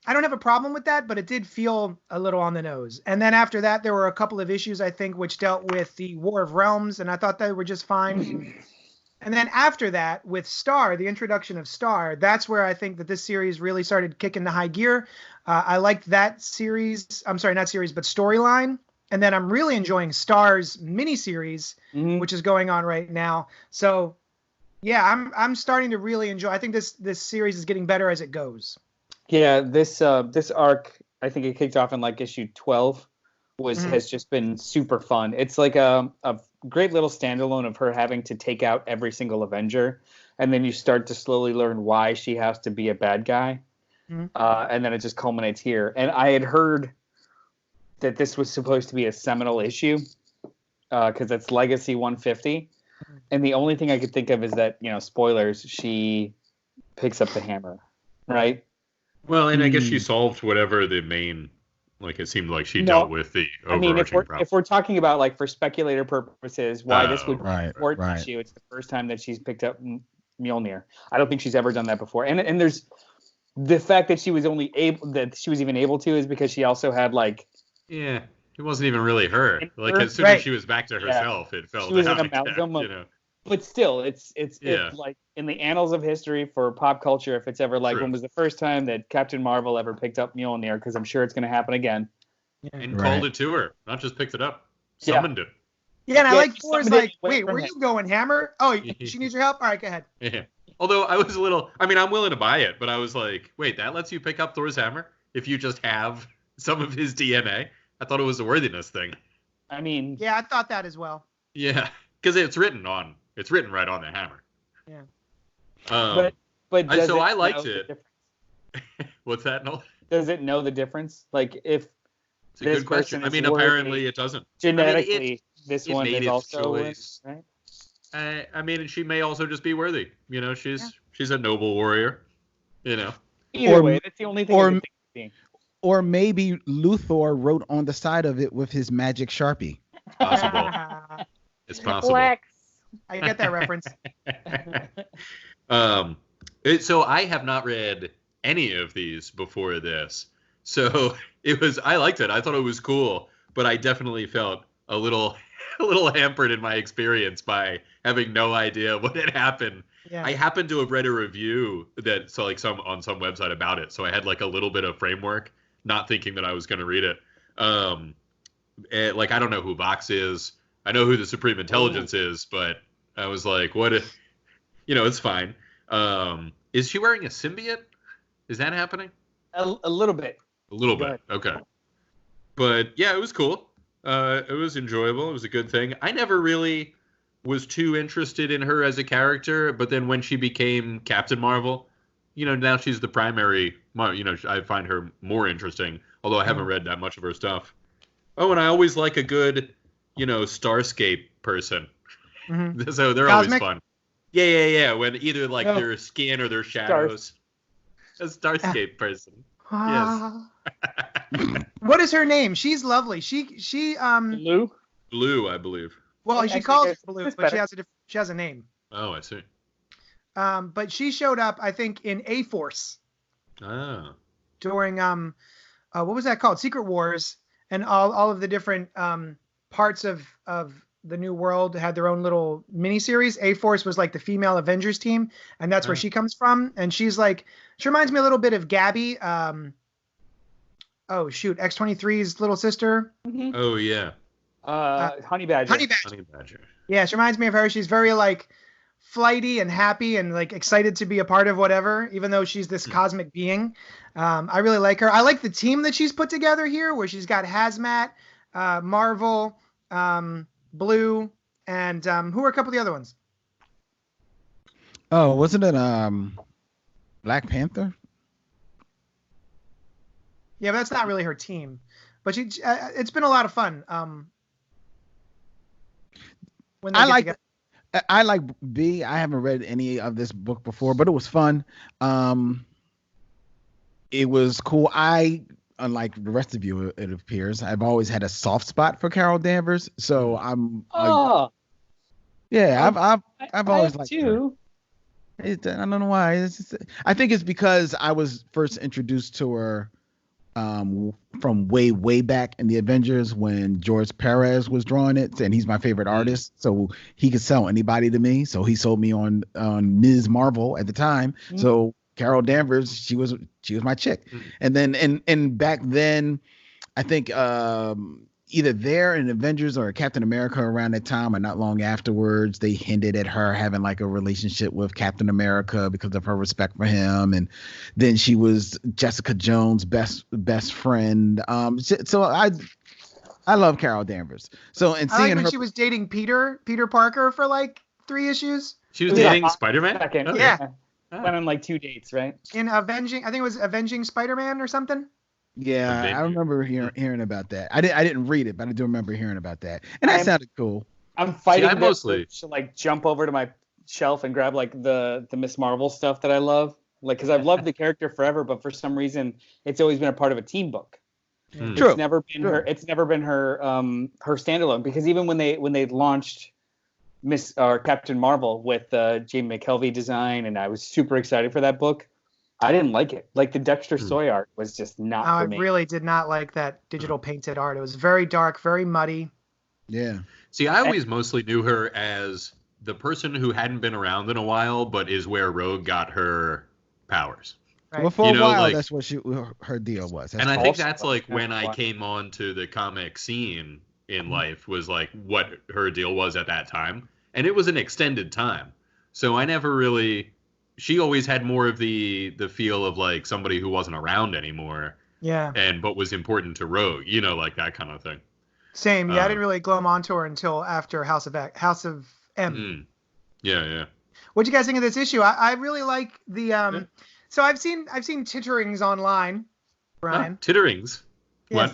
I don't have a problem with that, but it did feel a little on the nose. And then after that, there were a couple of issues, I think, which dealt with the War of Realms, and I thought they were just fine. And then after that, with Star, the introduction of Star, that's where I think that this series really started kicking the high gear. I liked that series. I'm sorry, not series, but storyline. And then I'm really enjoying Star's miniseries, which is going on right now. So, yeah, I'm starting to really enjoy. I think this series is getting better as it goes. Yeah, this arc, I think it kicked off in like issue 12, has just been super fun. It's like a great little standalone of her having to take out every single Avenger, and then you start to slowly learn why she has to be a bad guy, and then it just culminates here. And I had heard that this was supposed to be a seminal issue because it's Legacy 150, and the only thing I could think of is that, spoilers, she picks up the hammer, right? Well, and I guess she solved whatever the main, like it seemed like she dealt with the overarching problem. If we're talking about like for speculator purposes, why this would be an important issue, it's the first time that she's picked up Mjolnir. I don't think she's ever done that before. And there's the fact that she was even able to is because she also had like It wasn't even really her. Like as soon Right. as she was back to herself, it fell She was down an again, amalgam of- you know. But still, it's Yeah. like in the annals of history for pop culture, if it's ever like True. when was the first time that Captain Marvel ever picked up Mjolnir, because I'm sure it's going to happen again. And Right. called it to her, not just picked it up. Yeah. Summoned it. Yeah, and I Yeah, like she Thor's summoned it like, away wait, from where him. you going, Hammer? Oh, she needs your help? All right, go ahead. Yeah. Although I was a little, I mean, I'm willing to buy it, but I was like, wait, that lets you pick up Thor's hammer if you just have some of his DNA? I thought it was a worthiness thing. I mean, Yeah, I thought that as well. Yeah, because it's written right on the hammer. Yeah. but does so it I liked know the it. difference? What's that, Noel? Does it know the difference? Like if It's a this good question. person I is mean, apparently worthy it doesn't. genetically, this it one made is its also worthy, choice. right? I mean, she may also just be worthy. You know, she's a noble warrior. You know. Either Or- way, that's the only thing or- I can think of being. Or maybe Luthor wrote on the side of it with his magic Sharpie. Possible. It's possible. Flex. I get that reference. So I have not read any of these before this. So I liked it. I thought it was cool, but I definitely felt a little hampered in my experience by having no idea what had happened. Yeah. I happened to have read a review on some website about it, so I had like a little bit of framework, not thinking that I was going to read it. Like I don't know who Vox is. I know who the Supreme Intelligence is, but I was like, what if, it's fine. Is she wearing a symbiote? Is that happening? A little bit. A little Go bit. ahead. Okay. But yeah, it was cool. It was enjoyable. It was a good thing. I never really was too interested in her as a character, but then when she became Captain Marvel, now she's the primary, I find her more interesting, although I haven't read that much of her stuff. Oh, and I always like a good, Starscape person. Mhm. So they're Cosmic? always fun. Yeah. When either like their skin or their shadows. A Starscape person. Ah. What is her name? She's lovely. She Blue. Blue, I believe. well, I she think calls it's it Blue, better. but she has a name. Oh, I see. But she showed up, I think, in A-Force Ah. during what was that called? Secret Wars, and all of the different parts of the New World had their own little miniseries. A-Force was like the female Avengers team, and that's where she comes from. And she's like, she reminds me a little bit of Gabby. X-23's little sister. Oh, yeah. Honey Badger. Honey Badger. Honey Badger. Yeah, she reminds me of her. She's very like flighty and happy and like excited to be a part of whatever, even though she's this cosmic being. I really like her. I like the team that she's put together here, where she's got Hazmat, Marvel, Blue, and who are a couple of the other ones? Oh, wasn't it Black Panther? Yeah, but that's not really her team. But it's been a lot of fun. When they I get like together. I like B. I haven't read any of this book before, but it was fun. It was cool. Unlike the rest of you, it appears, I've always had a soft spot for Carol Danvers. So I'm Oh, I've always liked her. too. I don't know why. I think it's because I was first introduced to her from way back in the Avengers when George Perez was drawing it, and he's my favorite artist, so he could sell anybody to me. So he sold me on Ms. Marvel at the time. So Carol Danvers, she was my chick. And then and back then, I think either there in Avengers or Captain America around that time or not long afterwards, they hinted at her having like a relationship with Captain America because of her respect for him. And then she was Jessica Jones' best friend. So I love Carol Danvers. So and I seeing like when her, she was dating Peter Parker for like 3 issues She was Yeah. dating Spider-Man? Second. Okay. Yeah. Went on like 2 dates, right? in Avenging. I think it was Avenging Spider-Man or something. yeah, Avengers. I remember hearing about that. I didn't read it, but I do remember hearing about that. And that sounded cool. I'm fighting I this mostly- to like jump over to my shelf and grab like the Miss Marvel stuff that I love, like because I've loved the character forever, but for some reason it's always been a part of a team book. Hmm. True. It's never been True. her. It's never been her standalone, because even when they launched Captain Marvel with Jamie McKelvey design, and I was super excited for that book. I didn't like it. Like the Dexter Soy art was just not for me. I really did not like that digital painted art. It was very dark, very muddy. Yeah. See, I always mostly knew her as the person who hadn't been around in a while, but is where Rogue got her powers. Right. Well, for a while, like, that's what her deal was. And I think that's like when I came on to the comic scene in life was like what her deal was at that time. And it was an extended time. So I never really... She always had more of the feel of like somebody who wasn't around anymore. Yeah. But was important to Rogue, like that kind of thing. Same. Yeah, I didn't really glom onto her until after House of M. Yeah. What'd you guys think of this issue? I really like the So I've seen titterings online, Brian. Titterings? Yes.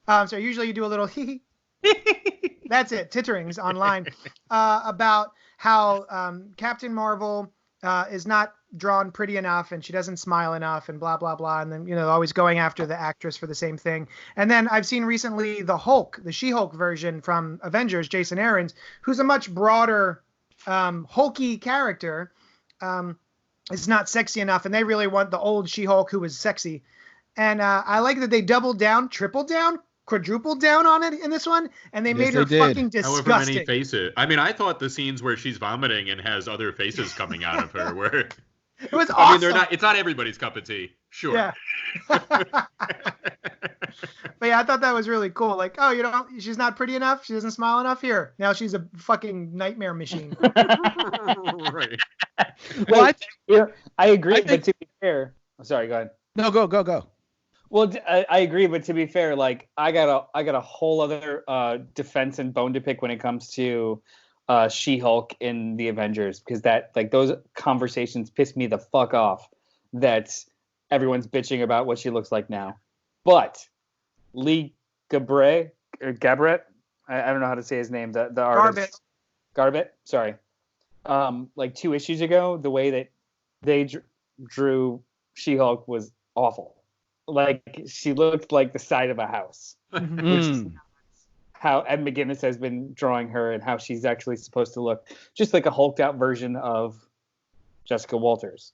What? So usually you do a little hee. That's it. Titterings online about how Captain Marvel is not drawn pretty enough and she doesn't smile enough and blah, blah, blah. And then, always going after the actress for the same thing. And then I've seen recently the Hulk, the She-Hulk version from Avengers, Jason Aaron's, who's a much broader hulky character. Is not sexy enough. And they really want the old She-Hulk who was sexy. And I like that they doubled down, tripled down, quadrupled down on it in this one, and they made her fucking disgusting. However many faces. I mean, I thought the scenes where she's vomiting and has other faces coming out of her were... It was awesome. I mean, it's not everybody's cup of tea. Sure. Yeah. But yeah, I thought that was really cool. Like, oh, she's not pretty enough. She doesn't smile enough. Here. Now she's a fucking nightmare machine. Right. Well, I agree, but to be fair... I'm sorry, go ahead. No, go. Well, I agree, but to be fair, like I got a whole other defense and bone to pick when it comes to She-Hulk in the Avengers, because that those conversations piss me the fuck off. That everyone's bitching about what she looks like now, but Lee Gabret, I don't know how to say his name. The artist Garbett. Sorry. 2 issues ago, the way that they drew She-Hulk was awful. Like she looked like the side of a house, which is how Ed McGuinness has been drawing her and how she's actually supposed to look, just like a hulked out version of Jessica Walters.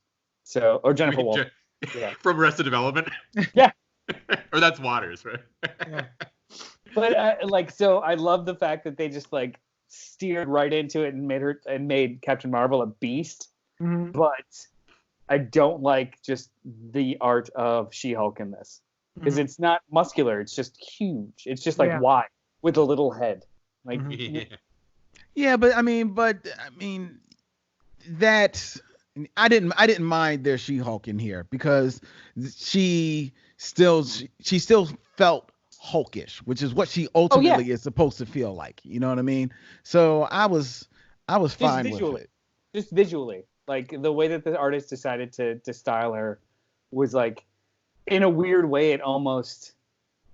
Or Jennifer Walters. Yeah. From Arrested Development. Yeah. Or that's Waters, right? Yeah. But so I love the fact that they just steered right into it and made Captain Marvel a beast. Mm-hmm. But I don't like just the art of She-Hulk in this, because it's not muscular. It's just huge. It's just wide with a little head. Yeah, but I mean that I didn't mind their She-Hulk in here, because she still felt hulkish, which is what she ultimately is supposed to feel like. You know what I mean? So I was fine with it. Just visually. The way that the artist decided to style her was in a weird way, it almost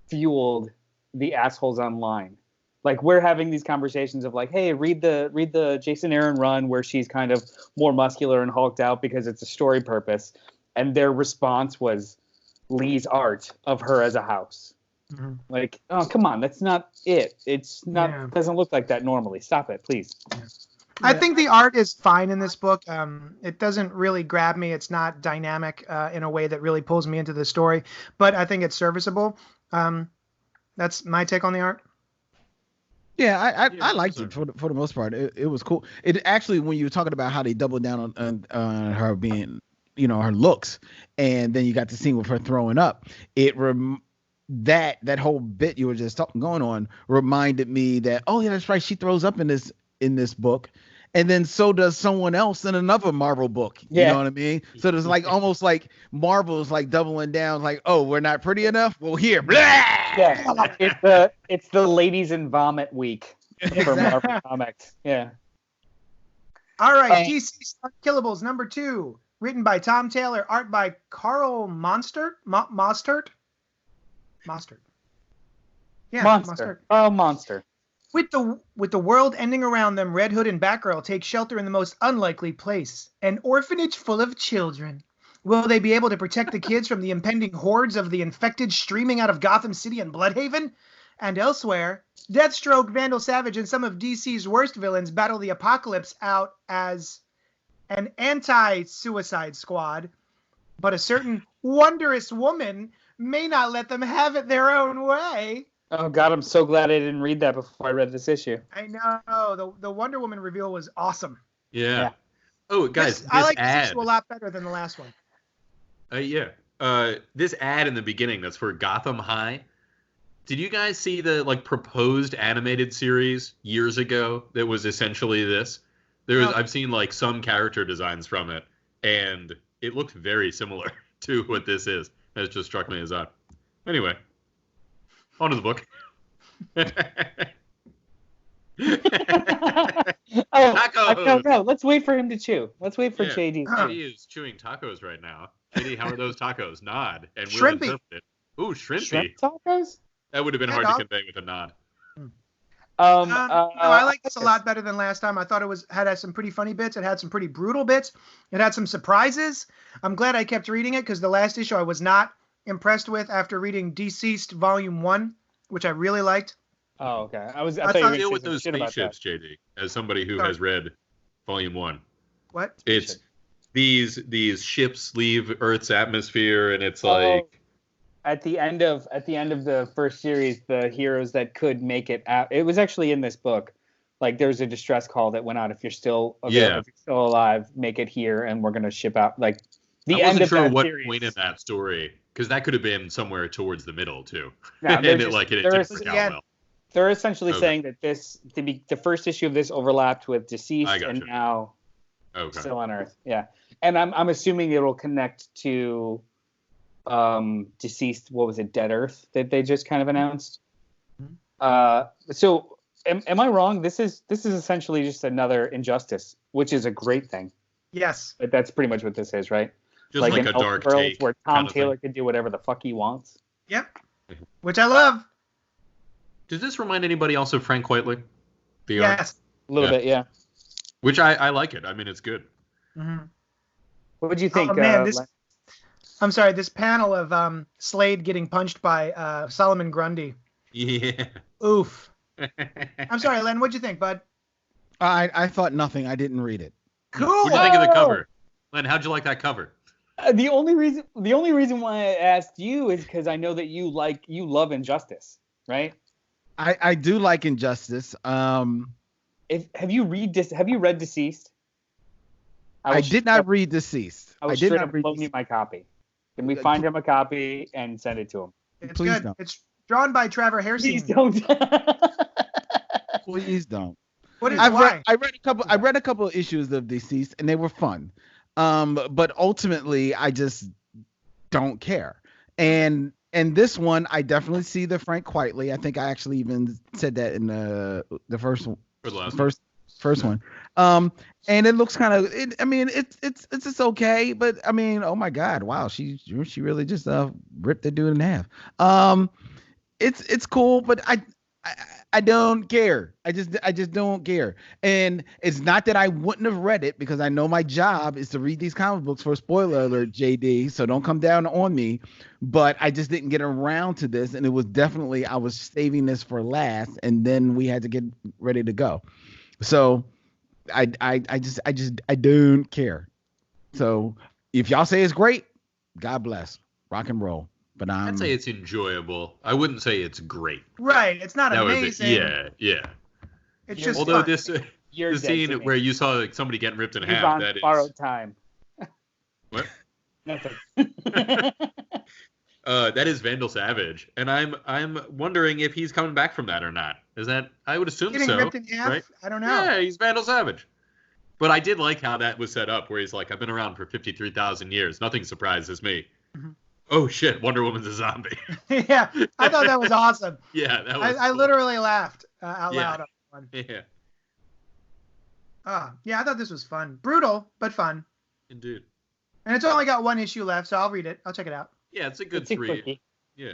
fueled the assholes online. We're having these conversations of hey, read the Jason Aaron run where she's kind of more muscular and hulked out because it's a story purpose. And their response was Lee's art of her as a house. Mm-hmm. Oh, come on. That's not it. It's not, doesn't look like that normally. Stop it, please. Yeah. I think the art is fine in this book. It doesn't really grab me. It's not dynamic in a way that really pulls me into the story, but I think it's serviceable. That's my take on the art. Yeah, I liked it for the most part. It was cool. It actually, when you were talking about how they doubled down on her being, her looks, and then you got the scene with her throwing up, that whole bit you were just going on reminded me that, oh yeah, that's right, she throws up in this book, and then so does someone else in another Marvel book. You know what I mean? So there's almost like Marvel's doubling down, oh, we're not pretty enough? Well, here. Blah! Yeah. It's the ladies in vomit week for Marvel Comics. Yeah. All right, DC Unkillables #2, written by Tom Taylor, art by Carl Mostert. Yeah, Monster. Oh, Monster. With the world ending around them, Red Hood and Batgirl take shelter in the most unlikely place, an orphanage full of children. Will they be able to protect the kids from the impending hordes of the infected streaming out of Gotham City and Bloodhaven? And elsewhere, Deathstroke, Vandal Savage, and some of DC's worst villains battle the apocalypse out as an anti-Suicide Squad. but a certain wondrous woman may not let them have it their own way. Oh God, I'm so glad I didn't read that before I read this issue. I know. The Wonder Woman reveal was awesome. Yeah. Oh, guys, I like ad. this issue a lot better than the last one. Yeah. This ad in the beginning that's for Gotham High. Did you guys see the proposed animated series years ago that was essentially this? I've seen some character designs from it, and it looked very similar to what this is. That just struck me as odd. Anyway, on to the book. Tacos. No. Let's wait for him to chew. Let's wait for JD. JD is chewing tacos right now. JD, how are those tacos? Nod. And we'll Shrimpy. interpret it. Ooh, shrimpy. Shrimp tacos? That would have been hard to convey with a nod. I like this a lot better than last time. I thought it had some pretty funny bits. It had some pretty brutal bits. It had some surprises. I'm glad I kept reading it because the last issue I was not impressed with after reading Deceased Volume 1, which I really liked. Oh, okay. I thought you were were deal with those spaceships, JD, as somebody who has read Volume 1. What? It's these ships leave Earth's atmosphere, and it's like at the end of the first series, the heroes that could make it out. It was actually in this book. There's a distress call that went out. If you're still alive, make it here, and we're gonna ship out. I wasn't sure what point in that story, because that could have been somewhere towards the middle too. Yeah, and it didn't work out well. They're essentially saying that the first issue of this overlapped with Deceased and now Still on Earth. Yeah, and I'm assuming it'll connect to Deceased. What was it? Dead Earth that they just kind of announced. So am I wrong? This is essentially just another Injustice, which is a great thing. Yes. But that's pretty much what this is, right? Just like a dark take where Tom Taylor could do whatever the fuck he wants. Yep. Which I love. Does this remind anybody else of Frank Whiteley? Yes. A little bit, yeah. Which I like it. I mean, it's good. Mm-hmm. What would you think? Oh, man, I'm sorry, this panel of Slade getting punched by Solomon Grundy. Yeah. Oof. I'm sorry, Len. What'd you think, bud? I thought nothing. I didn't read it. Cool. What'd you think of the cover? Len, how'd you like that cover? The only reason why I asked you is because I know that you love Injustice, right? I do like Injustice. Have you read Deceased? I did not read Deceased. I did not loan you my copy. Can we find him a copy and send it to him? It's Please good. Don't. It's drawn by Trevor Hairston. Please don't. Please don't. Why? I read a couple of issues of Deceased and they were fun. But ultimately I just don't care. And this one, I definitely see the Frank Whiteley. I think I actually even said that in the first one. And it looks kind of. It's just okay. But I mean, oh my God, wow, she really just ripped the dude in half. It's cool, but I don't care. I just don't care. And it's not that I wouldn't have read it because I know my job is to read these comic books for spoiler alert, JD. So don't come down on me. But I just didn't get around to this, and it was definitely I was saving this for last, and then we had to get ready to go. So I don't care. So if y'all say it's great, God bless. Rock and roll. But I'd say it's enjoyable. I wouldn't say it's great. Right. It's not amazing. Yeah. It's just although fun. the scene where you saw somebody getting ripped in half, on that borrowed time. What? Nothing. That is Vandal Savage, and I'm wondering if he's coming back from that or not. Is that? I would assume getting so. Ripped in half? Right? I don't know. Yeah, he's Vandal Savage. But I did like how that was set up, where he's like, "I've been around for 53,000 years. Nothing surprises me." Mm-hmm. Oh shit! Wonder Woman's a zombie. Yeah, I thought that was awesome. Yeah, that was. I literally laughed out loud on that one. Yeah. Yeah, I thought this was fun. Brutal, but fun. Indeed. And it's only got one issue left, so I'll read it. I'll check it out. Yeah, it's a good 3. Quickie. Yeah.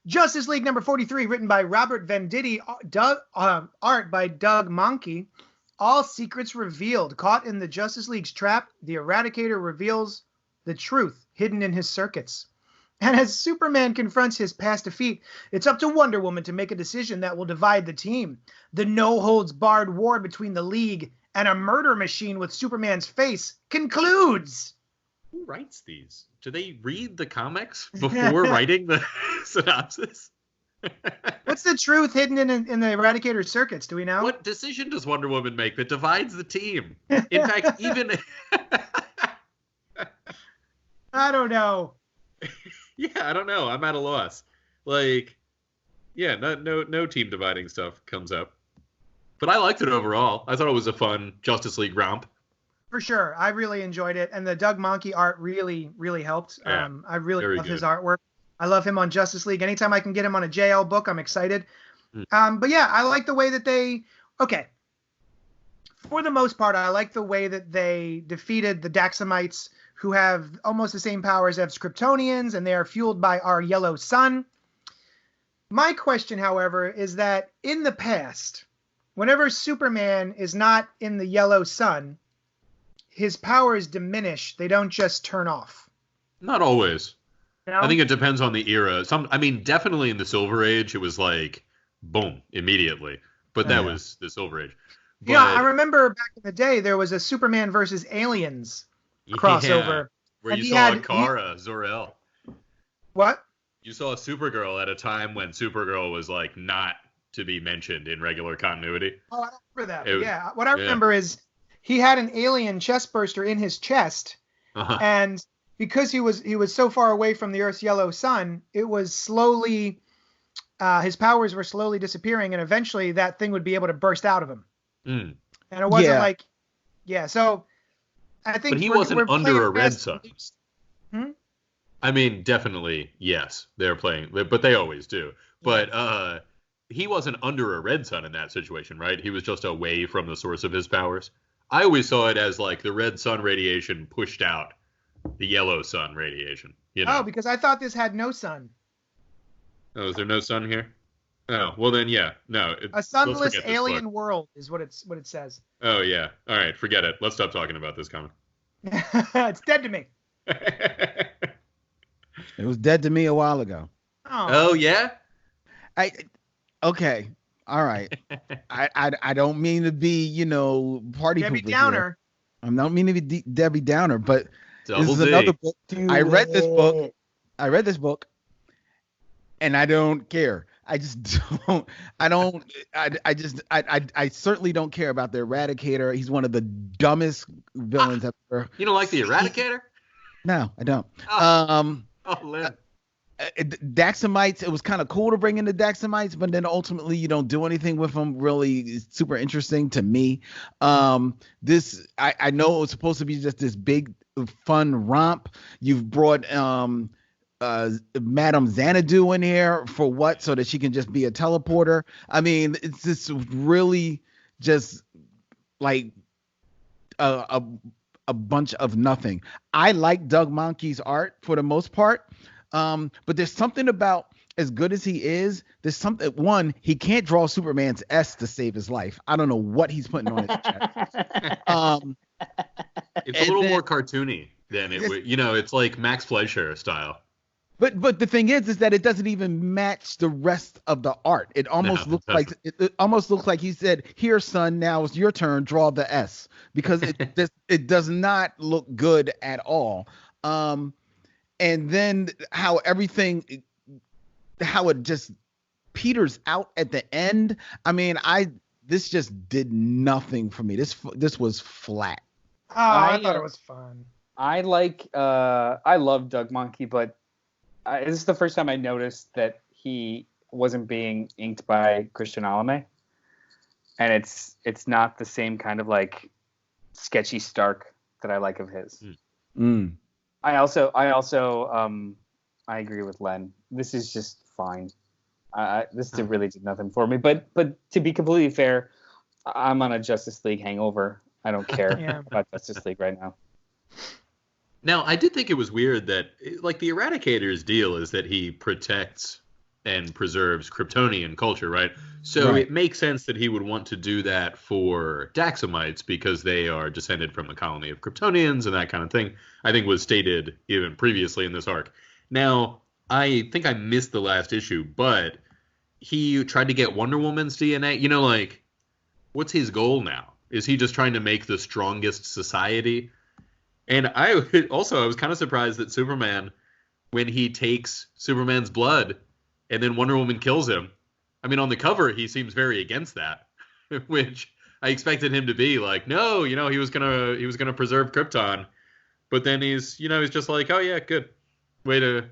Justice League number 43, written by Robert Venditti, art by Doug Mahnke. All secrets revealed. Caught in the Justice League's trap, the Eradicator reveals the truth hidden in his circuits. And as Superman confronts his past defeat, it's up to Wonder Woman to make a decision that will divide the team. The no-holds-barred war between the League and a murder machine with Superman's face concludes. Who writes these? Do they read the comics before writing the synopsis? What's the truth hidden in the Eradicator circuits? Do we know? What decision does Wonder Woman make that divides the team? In fact, even I don't know. yeah, I don't know. I'm at a loss. Like, yeah, no team dividing stuff comes up. But I liked it overall. I thought it was a fun Justice League romp. For sure. I really enjoyed it. And the Doug Mahnke art really, really helped. Yeah, I really love his artwork. I love him on Justice League. Anytime I can get him on a JL book, I'm excited. But yeah, I like the way that okay. For the most part, I like the way that they defeated the Daxamites, who have almost the same powers as Kryptonians, and they are fueled by our yellow sun. My question, however, is that in the past, whenever Superman is not in the yellow sun, his powers diminish. They don't just turn off. Not always. You know? I think it depends on the era. Definitely in the Silver Age, it was like, boom, immediately. But that was the Silver Age. But, yeah, I remember back in the day, there was a Superman versus Aliens crossover. Where you saw Kara Zor-El. What? You saw Supergirl at a time when Supergirl was like not to be mentioned in regular continuity. Oh, I don't remember that. What I remember is he had an alien chest burster in his chest, and because he was so far away from the Earth's yellow sun, it was slowly his powers were slowly disappearing, and eventually that thing would be able to burst out of him. And it wasn't so I think. But he wasn't under a red sun. I mean, definitely yes, they're playing, but they always do. But he wasn't under a red sun in that situation, right? He was just away from the source of his powers. I always saw it as like the red sun radiation pushed out the yellow sun radiation. You know? Oh, because I thought this had no sun. Oh, is there no sun here? Oh, well then, yeah. No. A sunless alien world is what it says. Oh, yeah. All right, forget it. Let's stop talking about this comic. It's dead to me. It was dead to me a while ago. Oh yeah? Okay. All right. I don't mean to be, party Debbie pooper Downer. I don't mean to be Debbie Downer, but Double this is D. another book. I read this book, and I don't care. I just don't. I certainly don't care about the Eradicator. He's one of the dumbest villains ever. You don't like the Eradicator? No, I don't. Len. Daxamites, it was kind of cool to bring in the Daxamites, but then ultimately you don't do anything with them really super interesting to me. I know it was supposed to be just this big fun romp. You've brought Madame Xanadu in here for what? So that she can just be a teleporter. I mean, it's just really just like a bunch of nothing. I like Doug Mahnke's art for the most part. But there's something about, as good as he is, there's something. One, he can't draw Superman's S to save his life. I don't know what he's putting on his chest. It's a little more cartoony than it would. It's like Max Fleischer style. But the thing is that it doesn't even match the rest of the art. It almost looks like he said, "Here, son, now it's your turn. Draw the S," because it does not look good at all. And then how it just peters out at the end. I mean, this just did nothing for me. This was flat. Oh, I thought it was fun. I love Doug Mahnke, but this is the first time I noticed that he wasn't being inked by Christian Alame, and it's not the same kind of like sketchy Stark that I like of his. I also I agree with Len. This is just fine. This really did nothing for me. But to be completely fair, I'm on a Justice League hangover. I don't care about Justice League right now. Now, I did think it was weird that, like, the Eradicator's deal is that he protects and preserves Kryptonian culture, right? So It makes sense that he would want to do that for Daxamites because they are descended from a colony of Kryptonians and that kind of thing. I think was stated even previously in this arc. Now, I think I missed the last issue, but he tried to get Wonder Woman's DNA. What's his goal now? Is he just trying to make the strongest society? And I was kind of surprised that Superman, when he takes Superman's blood and then Wonder Woman kills him, I mean, on the cover, he seems very against that, which I expected him to be like, no, he was gonna preserve Krypton, but then he's just like, oh yeah, good, way to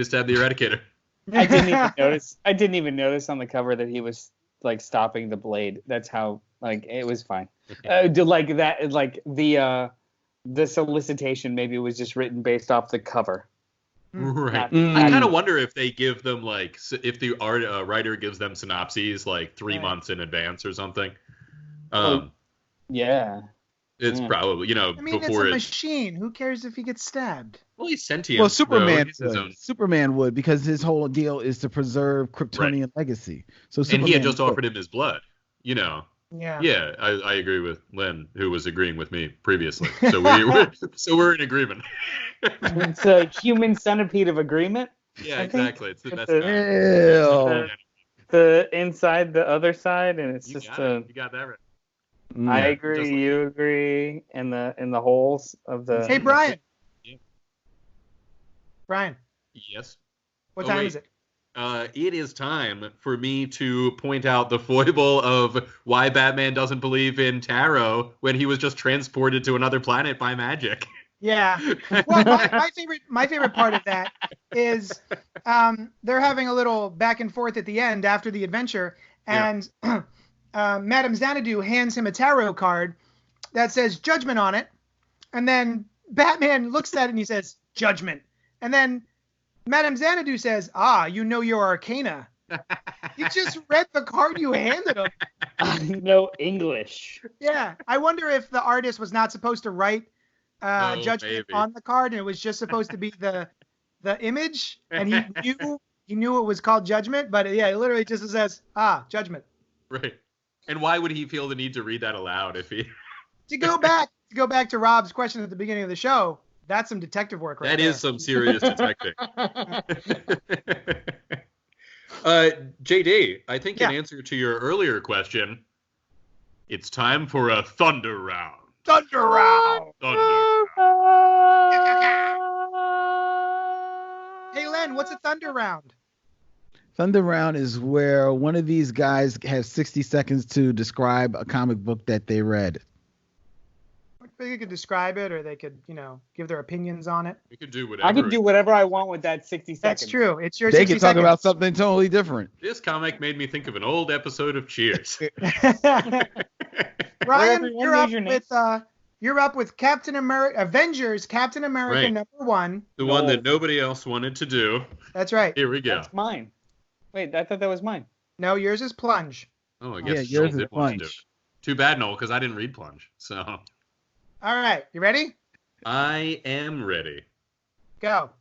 stab the Eradicator. I didn't even notice on the cover that he was like stopping the blade. That's how it was fine. The solicitation maybe was just written based off the cover. Right. I kind of wonder if they give them if the writer gives them synopses 3 months in advance or something. Yeah. It's probably, I mean, before it's a machine. Who cares if he gets stabbed? Well, he's sentient. Well, Superman would. Superman would, because his whole deal is to preserve Kryptonian legacy. So Superman, and he had just offered him his blood, Yeah. Yeah, I agree with Len, who was agreeing with me previously. So we're in agreement. It's a human centipede of agreement. Yeah, exactly. It's the best. The inside, the other side, and it's you just you got that right. I agree. You agree. In the holes of the. Hey, Brian. Yeah. Brian. Yes. What time is it? It is time for me to point out the foible of why Batman doesn't believe in tarot when he was just transported to another planet by magic. Yeah. Well, my favorite part of that is they're having a little back and forth at the end after the adventure, and Madame Xanadu hands him a tarot card that says Judgment on it, and then Batman looks at it and he says Judgment, and then Madame Xanadu says, you know your arcana. You just read the card you handed him. I know English. Yeah. I wonder if the artist was not supposed to write Judgment on the card, and it was just supposed to be the image, and he knew it was called Judgment, but it literally just says, Judgment. Right. And why would he feel the need to read that aloud if he... To go back to Rob's question at the beginning of the show, that's some detective work right there. That is some serious detecting. JD, I think in answer to your earlier question, it's time for a Thunder Round. Thunder Round! Hey, Len, what's a Thunder Round? Thunder Round is where one of these guys has 60 seconds to describe a comic book that they read. They could describe it, or they could, give their opinions on it. You could do whatever. I can do whatever I want with that 60 seconds. That's true. It's your 60 They can talk seconds. about something totally different. This comic made me think of an old episode of Cheers. Ryan, you're up with Captain America, Avengers, Captain America #1. The one that nobody else wanted to do. That's right. Here we go. That's mine. Wait, I thought that was mine. No, yours is Plunge. Oh, I guess yours is did want to do Plunge. it. Too bad, Noel, because I didn't read Plunge. So. All right, you ready? I am ready. Go.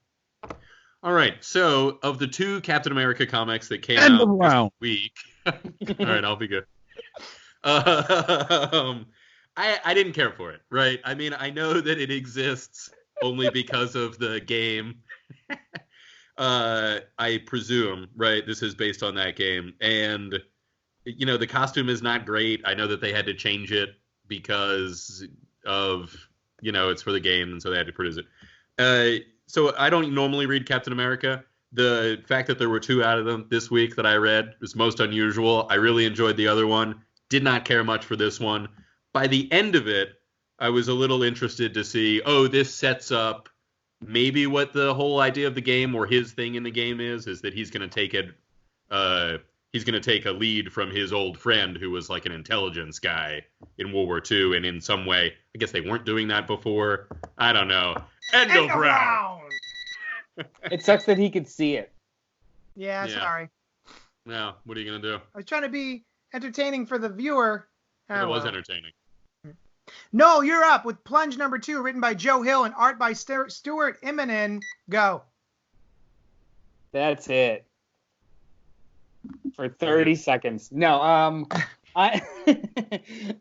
All right, so of the 2 Captain America comics that came out this week, all right, I'll be good. I didn't care for it, right? I mean, I know that it exists only because of the game. I presume, right? This is based on that game, and the costume is not great. I know that they had to change it because of it's for the game, and so they had to produce it. So I don't normally read Captain America. The fact that there were 2 out of them this week that I read was most unusual. I really enjoyed the other one. Did not care much for this one. By the end of it, I was a little interested to see, this sets up maybe what the whole idea of the game, or his thing in the game is that he's going to take it. He's going to take a lead from his old friend who was like an intelligence guy in World War II, and in some way, I guess they weren't doing that before. I don't know. End of round. It sucks that he could see it. Yeah, sorry. Now, what are you going to do? I was trying to be entertaining for the viewer. It was entertaining. No, you're up with Plunge #2, written by Joe Hill and art by Stuart Immonen. Go. That's it. For 30 seconds. No, I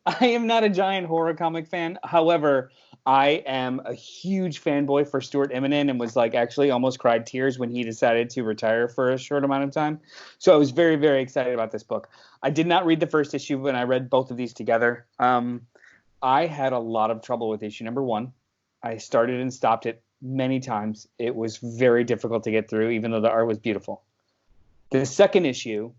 I am not a giant horror comic fan. However, I am a huge fanboy for Stuart Immonen, and was actually almost cried tears when he decided to retire for a short amount of time. So I was very, very excited about this book. I did not read the first issue, but I read both of these together. I had a lot of trouble with issue #1. I started and stopped it many times. It was very difficult to get through, even though the art was beautiful. The second issue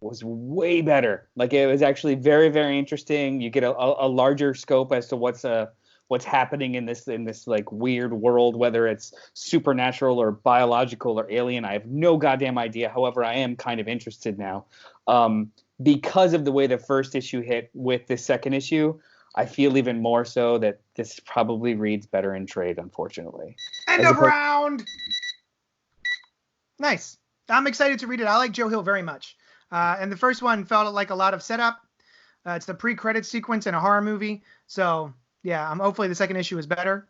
was way better. Like, it was actually very, very interesting. You get a larger scope as to what's happening in this like weird world, whether it's supernatural or biological or alien. I have no goddamn idea. However, I am kind of interested now. Because of the way the first issue hit with the second issue, I feel even more so that this probably reads better in trade, unfortunately. End of round. Nice. I'm excited to read it. I like Joe Hill very much. And the first one felt like a lot of setup. It's the pre-credit sequence in a horror movie. So, yeah, hopefully the second issue is better.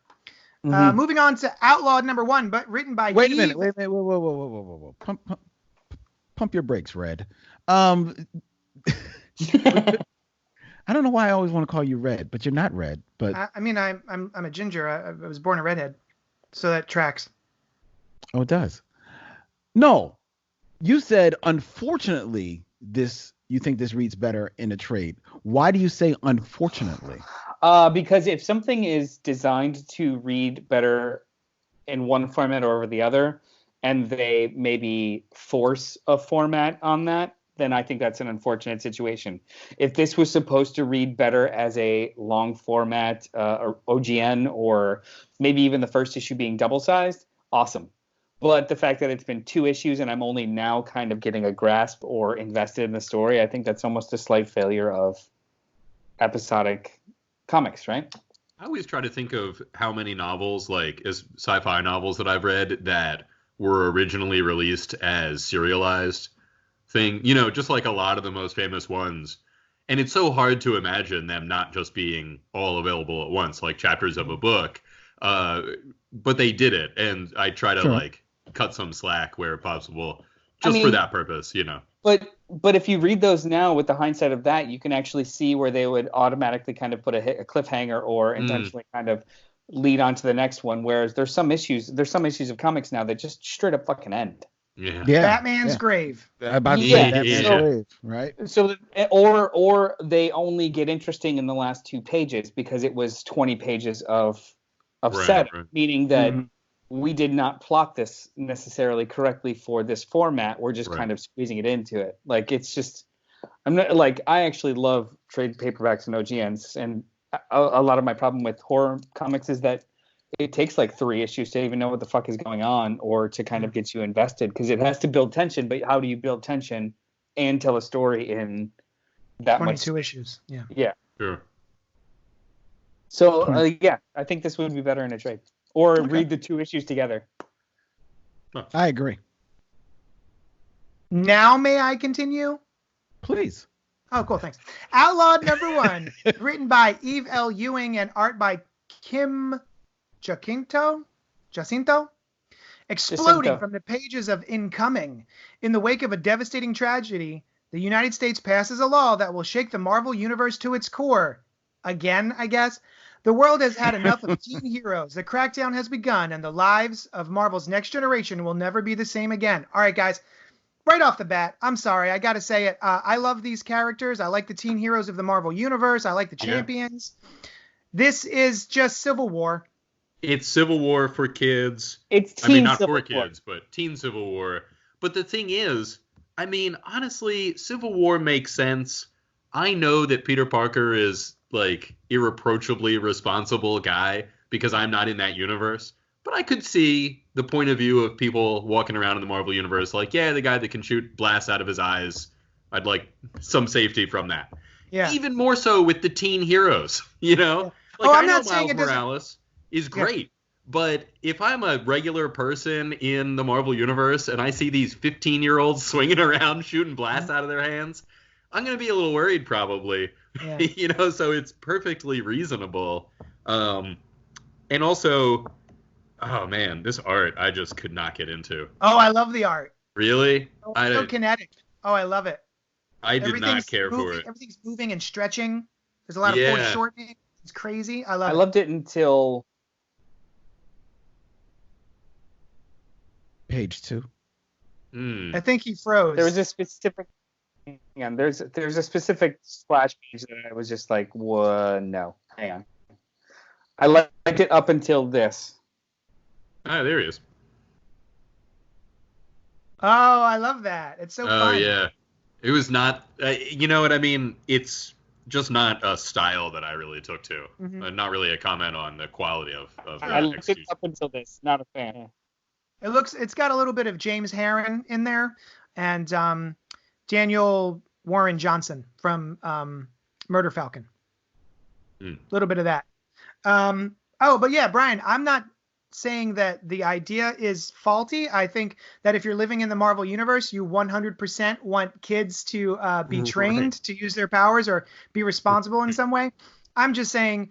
Moving on to Outlawed #1, but written by Wait a minute. Whoa. Pump your brakes, Red. I don't know why I always want to call you Red, but you're not Red. But I'm a ginger. I was born a redhead, so that tracks. Oh, it does. No, you said unfortunately you think this reads better in a trade. Why do you say unfortunately? Because if something is designed to read better in one format or over the other, and they maybe force a format on that, then I think that's an unfortunate situation. If this was supposed to read better as a long format or OGN, or maybe even the first issue being double-sized, awesome. But the fact that it's been 2 issues and I'm only now kind of getting a grasp or invested in the story, I think that's almost a slight failure of episodic comics, right? I always try to think of how many novels, like as sci-fi novels that I've read, that were originally released as serialized thing, just like a lot of the most famous ones. And it's so hard to imagine them not just being all available at once, like chapters of a book. But they did it. And I try to cut some slack where possible, just for that purpose, But if you read those now with the hindsight of that, you can actually see where they would automatically kind of put a cliffhanger or intentionally kind of lead on to the next one. Whereas there's some issues of comics now that just straight up fucking end. Yeah. Batman's grave. About to say Batman's grave, right? So, or they only get interesting in the last 2 pages because it was 20 pages of setup, meaning that we did not plot this necessarily correctly for this format. We're just kind of squeezing it into it. Like, it's just, I actually love trade paperbacks and OGNs, and a lot of my problem with horror comics is that it takes like 3 issues to even know what the fuck is going on or to kind of get you invested, because it has to build tension. But how do you build tension and tell a story in that 22 much? issues? Yeah. Yeah. Sure. So I think this would be better in a trade, or read the 2 issues together. I agree. Now may I continue? Please. Oh, cool. Thanks. Outlawed #1, written by Eve L. Ewing and art by Kim Jacinto. Exploding from the pages of Incoming. In the wake of a devastating tragedy, the United States passes a law that will shake the Marvel Universe to its core. Again, I guess. The world has had enough of teen heroes. The crackdown has begun, and the lives of Marvel's next generation will never be the same again. All right, guys. Right off the bat, I'm sorry, I got to say it. I love these characters. I like the teen heroes of the Marvel Universe. I like the champions. This is just Civil War. It's Civil War for kids. Not for kids, but teen Civil War. But the thing is, honestly, Civil War makes sense. I know that Peter Parker is like irreproachably responsible guy because I'm not in that universe. But I could see the point of view of people walking around in the Marvel Universe like, yeah, the guy that can shoot blasts out of his eyes, I'd like some safety from that. Yeah. Even more so with the teen heroes, Like, I know Miles Morales is great. But if I'm a regular person in the Marvel Universe and I see these 15-year-olds swinging around shooting blasts out of their hands, I'm going to be a little worried probably. Yeah. So it's perfectly reasonable. And also, oh man, this art I just could not get into. Oh, I love the art. Really? So kinetic. Oh, I love it. I did not care for it. Everything's moving and stretching. There's a lot of foreshortening. It's crazy. I loved it until page 2. I think he froze. There was a specific. Hang on. There's a specific splash page that I was just like, whoa, no. Hang I liked it up until this. Ah, there he is. Oh, I love that. It's so Oh, fun. yeah. It was not, you know what I mean? It's just not a style that I really took to. Mhm. Not really a comment on the quality of I the liked it execution. up until this. Not a fan. It's got a little bit of James Harren in there, and Daniel Warren Johnson from Murder Falcon. A little bit of that. But yeah, Brian, I'm not saying that the idea is faulty. I think that if you're living in the Marvel universe, you 100% want kids to be trained to use their powers or be responsible in some way. I'm just saying,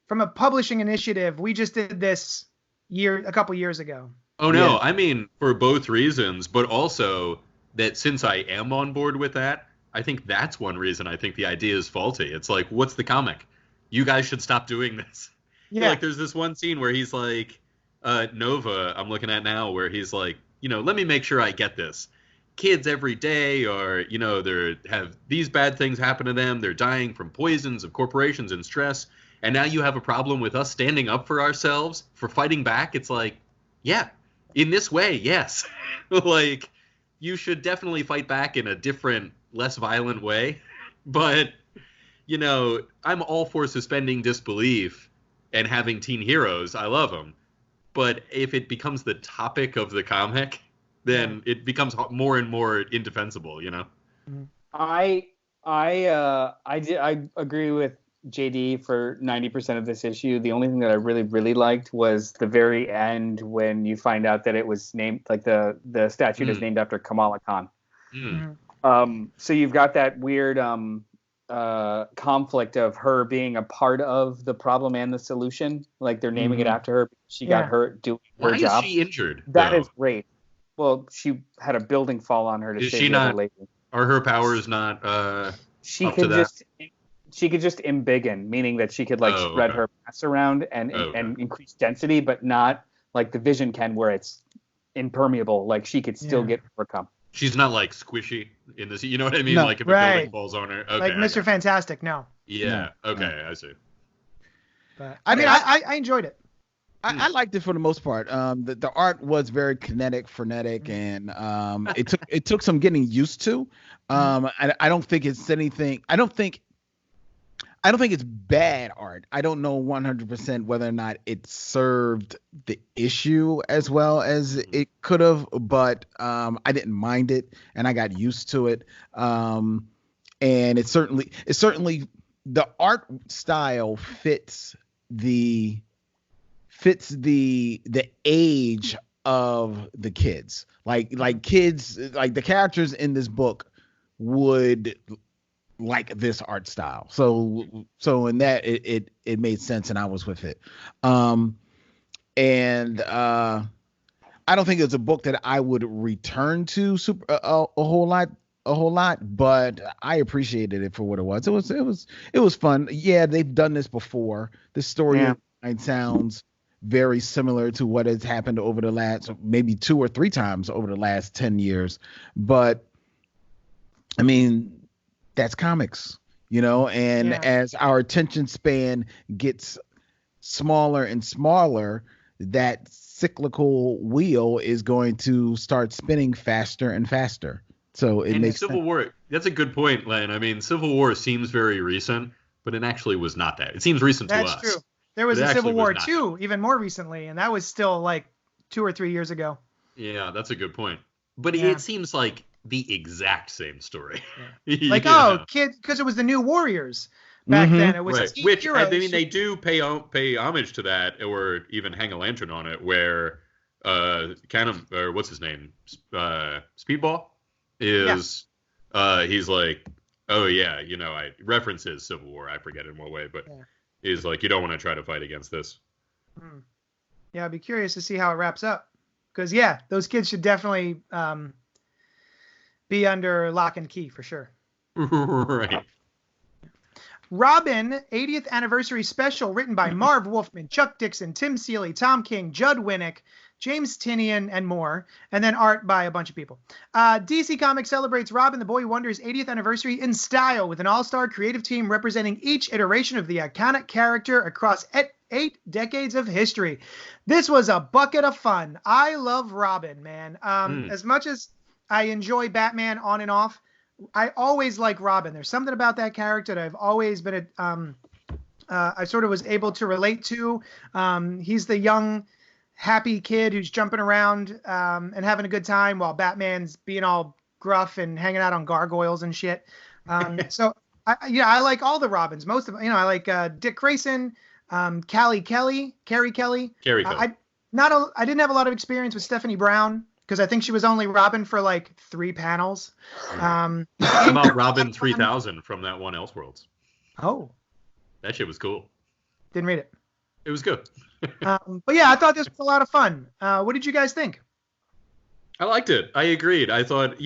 from a publishing initiative, we just did this a couple years ago. Oh, no, I mean, for both reasons, but also that since I am on board with that, I think that's one reason I think the idea is faulty. It's like, what's the comic? You guys should stop doing this. Yeah. Like, there's this one scene where he's like, Nova, I'm looking at now, where he's like, let me make sure I get this. Kids every day are, they have these bad things happen to them. They're dying from poisons of corporations and stress. And now you have a problem with us standing up for ourselves, for fighting back. It's like, yeah, in this way, yes. Like, you should definitely fight back in a different, less violent way. But, I'm all for suspending disbelief and having teen heroes. I love them. But if it becomes the topic of the comic, then it becomes more and more indefensible, I agree with JD for 90% of this issue. The only thing that I really, really liked was the very end when you find out that it was named, like the statue is named after Kamala Khan. So you've got that weird conflict of her being a part of the problem and the solution. Like they're naming it after her. She got hurt doing her job. Why is she injured? That is great. Well, she had a building fall on her to save the other lady. Are her powers not she up could to that? She could just embiggen, meaning that she could spread her mass around and increase density, but not like the Vision can, where it's impermeable. Like she could still get overcome. She's not like squishy in this. You know what I mean? No. Like if a building falls on her. Okay, like Mr. Fantastic, no. Yeah. No. Okay, I see. But I mean, I enjoyed it. I liked it for the most part. The art was very kinetic, frenetic, and it took some getting used to. I don't think it's anything. I don't think it's bad art. I don't know 100% whether or not it served the issue as well as it could have, but I didn't mind it and I got used to it. And it's certainly the art style fits the age of the kids. Like kids, like the characters in this book would like this art style. So in that it made sense and I was with it. And I don't think it's a book that I would return to a whole lot, but I appreciated it for what it was. It was fun. Yeah, they've done this before. This storyline sounds very similar to what has happened over the last maybe 2 or 3 times over the last 10 years. But I mean, that's comics, and as our attention span gets smaller and smaller, that cyclical wheel is going to start spinning faster and faster. So it makes Civil sense. War. That's a good point, Len. I mean, Civil War seems very recent, but it actually was not that. It seems recent to us. That's true. There was a Civil War 2 even more recently, and that was still like 2 or 3 years ago. Yeah, that's a good point. But it seems like the exact same story. Yeah. Like, kid, because it was the New Warriors back then. It was which heroes. I mean, they do pay homage to that, or even hang a lantern on it, where or what's his name, Speedball is he's like, oh yeah, I references Civil War. I forget in what way, but he's like, you don't want to try to fight against this. Yeah, I'd be curious to see how it wraps up, because those kids should definitely be under lock and key for sure. Right. Robin 80th Anniversary Special, written by Marv Wolfman, Chuck Dixon, Tim Seeley, Tom King, Judd Winnick, James Tynion, and more. And then art by a bunch of people. DC Comics celebrates Robin the Boy Wonder's 80th anniversary in style with an all-star creative team representing each iteration of the iconic character across 8 Decades of History. This was a bucket of fun. I love Robin, man. As much as I enjoy Batman on and off, I always like Robin. There's something about that character that I've always been I sort of was able to relate to. He's the young, happy kid who's jumping around and having a good time while Batman's being all gruff and hanging out on gargoyles and shit. So I like all the Robins. Most of I like Dick Grayson, Carrie Kelly. Carrie Kelly. I didn't have a lot of experience with Stephanie Brown because I think she was only Robin for like 3 panels. How about Robin 3000 from that one Elseworlds? Oh, that shit was cool. Didn't read it. It was good. But yeah, I thought this was a lot of fun. What did you guys think? I liked it. I agreed. I thought,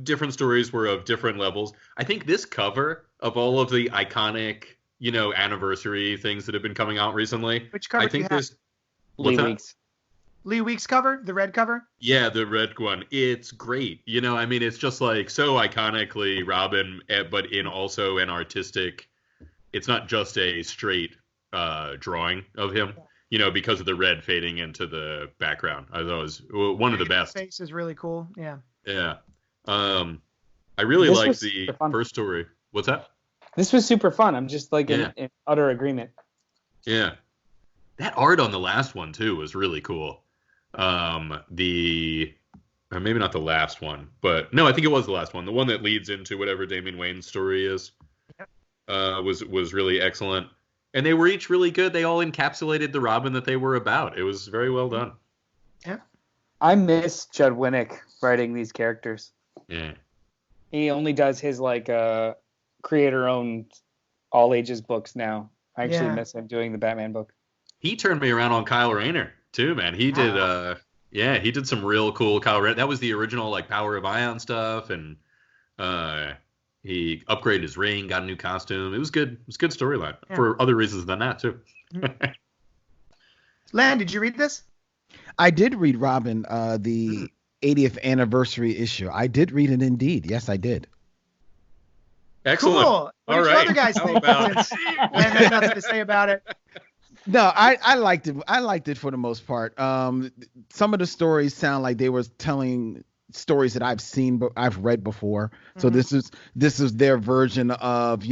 different stories were of different levels. I think this cover of all of the iconic, anniversary things that have been coming out recently. Which cover do you have? Lee Weeks. Lee Weeks cover? The red cover? Yeah, the red one. It's great. It's just like so iconically Robin, but in also an artistic, it's not just a straight drawing of him. Because of the red fading into the background. I thought it was one of the best. His face is really cool. Yeah. Yeah. I really liked the first story. What's that? This was super fun. I'm just like in utter agreement. Yeah. That art on the last one too was really cool. Maybe not the last one, but no, I think it was the last one. The one that leads into whatever Damian Wayne's story is. Yep. Was really excellent. And they were each really good. They all encapsulated the Robin that they were about. It was very well done. Yeah. I miss Judd Winnick writing these characters. Yeah. He only does his creator-owned all ages books now. I actually miss him doing the Batman book. He turned me around on Kyle Rayner too, man. He did he did some real cool Kyle Rayner. That was the original Power of Ion stuff, and he upgraded his ring, got a new costume. It was good. It was a good storyline for other reasons than that too. Len, did you read this? I did read Robin, the 80th anniversary issue. I did read it indeed. Yes, I did. Excellent. Cool. What did you other guys think? Len has nothing to say about it. No, I liked it. I liked it for the most part. Some of the stories sound like they were telling stories that I've seen, but I've read before. So this is their version of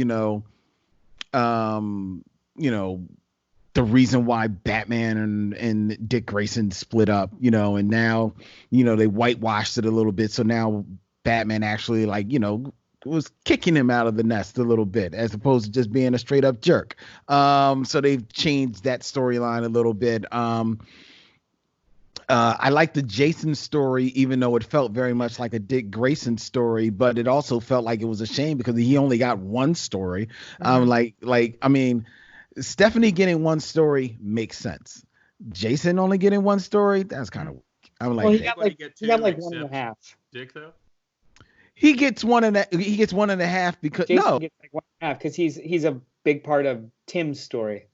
the reason why Batman and Dick Grayson split up, and now they whitewashed it a little bit. So now Batman actually was kicking him out of the nest a little bit, as opposed to just being a straight up jerk. So they've changed that storyline a little bit. I like the Jason story, even though it felt very much like a Dick Grayson story, but it also felt like it was a shame because he only got one story. Stephanie getting one story makes sense. Jason only getting one story, that's kind of weak. I'm like, well, he got like 1.5. Dick though. He gets 1.5 because Jason gets like 1.5 because he's a big part of Tim's story.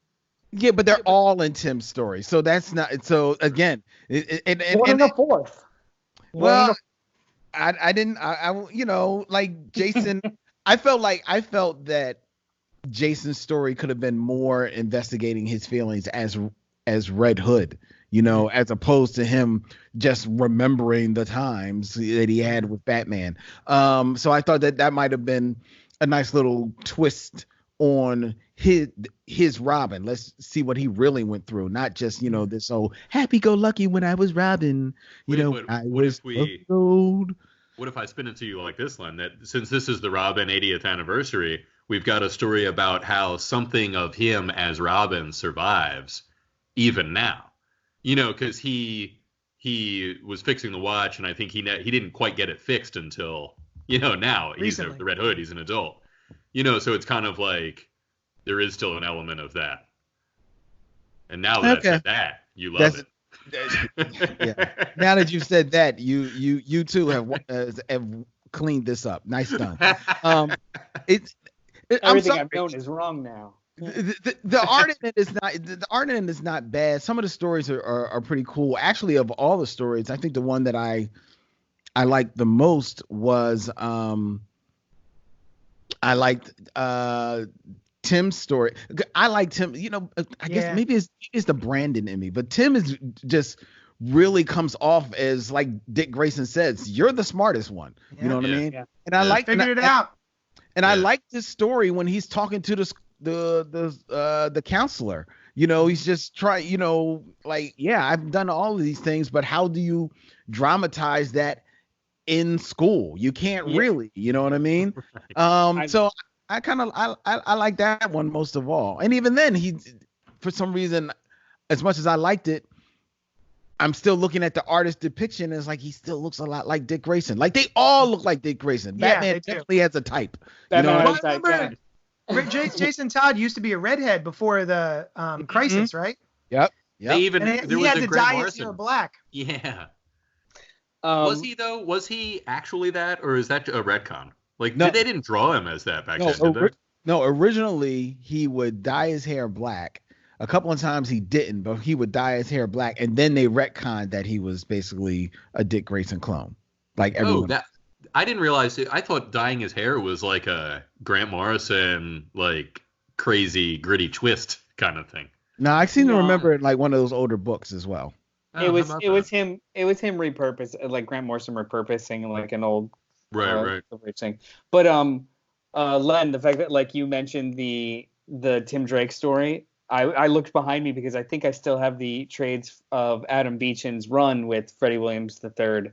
Yeah, but they're all in Tim's story, so that's not. So again, and a fourth. Well, I didn't. Like Jason. I felt that Jason's story could have been more investigating his feelings as Red Hood, as opposed to him just remembering the times that he had with Batman. So I thought that might have been a nice little twist on his Robin. Let's see what he really went through, not just this old happy-go-lucky when I was Robin. What if I spin it to you like this, Len? That since this is the Robin 80th anniversary, we've got a story about how something of him as Robin survives even now. Because he was fixing the watch, and I think he didn't quite get it fixed until now he's the Red Hood. He's an adult. So it's kind of like there is still an element of that. And now that I said that, you love it. Yeah. Now that you've said that, you too have cleaned this up. Nice done. Everything I've known is wrong now. The art in it is not bad. Some of the stories are pretty cool. Actually, of all the stories, I think the one that I liked the most was I liked Tim's story. I like Tim. You know, I guess maybe it's the Brandon in me, but Tim is just really comes off as, like Dick Grayson says, you're the smartest one. Yeah. You know what I mean? Yeah. And I like Figured it out. And I like this story when he's talking to the counselor. You know, he's just trying. You know, like, yeah, I've done all of these things, but how do you dramatize that in school? You can't really. You know what I mean? So I kind of I like that one most of all. And even then, he, for some reason, as much as I liked it, I'm still looking at the artist depiction as like he still looks a lot like Dick Grayson. Like they all look like Dick Grayson. Batman definitely has a type. Batman has a type. Jason Todd used to be a redhead before the Crisis, right? Yep. They even he had to dye his hair black. Yeah. Was he though? Was he actually that, or is that a retcon? Like, they didn't draw him as that back then, did they? No, originally he would dye his hair black. A couple of times he didn't, but he would dye his hair black, and then they retconned that he was basically a Dick Grayson clone. Like everyone. I didn't realize it. I thought dyeing his hair was like a Grant Morrison, like crazy gritty twist kind of thing. No, I seem to remember it like one of those older books as well. It was him repurposed, like Grant Morrison repurposing like an old right thing. But Len, the fact that like you mentioned the Tim Drake story, I looked behind me because I think I still have the trades of Adam Beecham's run with Freddie Williams III.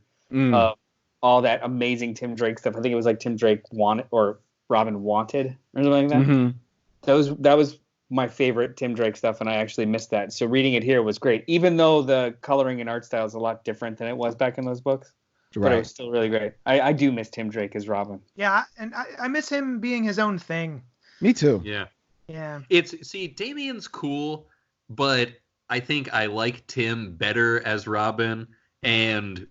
All that amazing Tim Drake stuff. I think it was like Tim Drake Wanted or Robin Wanted or something like that. Mm-hmm. That was my favorite Tim Drake stuff, and I actually missed that. So reading it here was great, even though the coloring and art style is a lot different than it was back in those books. Right. But it was still really great. I do miss Tim Drake as Robin. Yeah, and I miss him being his own thing. Me too. Yeah. Damian's cool, but I think I like Tim better as Robin, and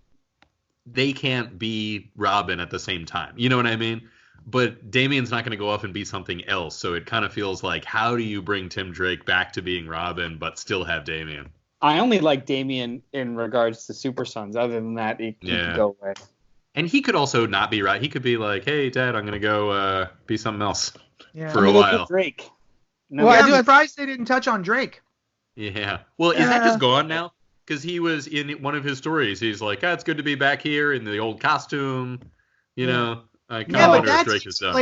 they can't be Robin at the same time. You know what I mean? But Damian's not going to go off and be something else. So it kind of feels like, how do you bring Tim Drake back to being Robin, but still have Damian? I only like Damian in regards to Super Sons. Other than that, he can go away. And he could also not be right. He could be like, hey, Dad, I'm going to go be something else for a while. Drake. No, well, I'm surprised they didn't touch on Drake. Yeah. Well, is that just gone now? Because he was in one of his stories. He's like, it's good to be back here in the old costume. You know, I kind of wonder if Drake is done.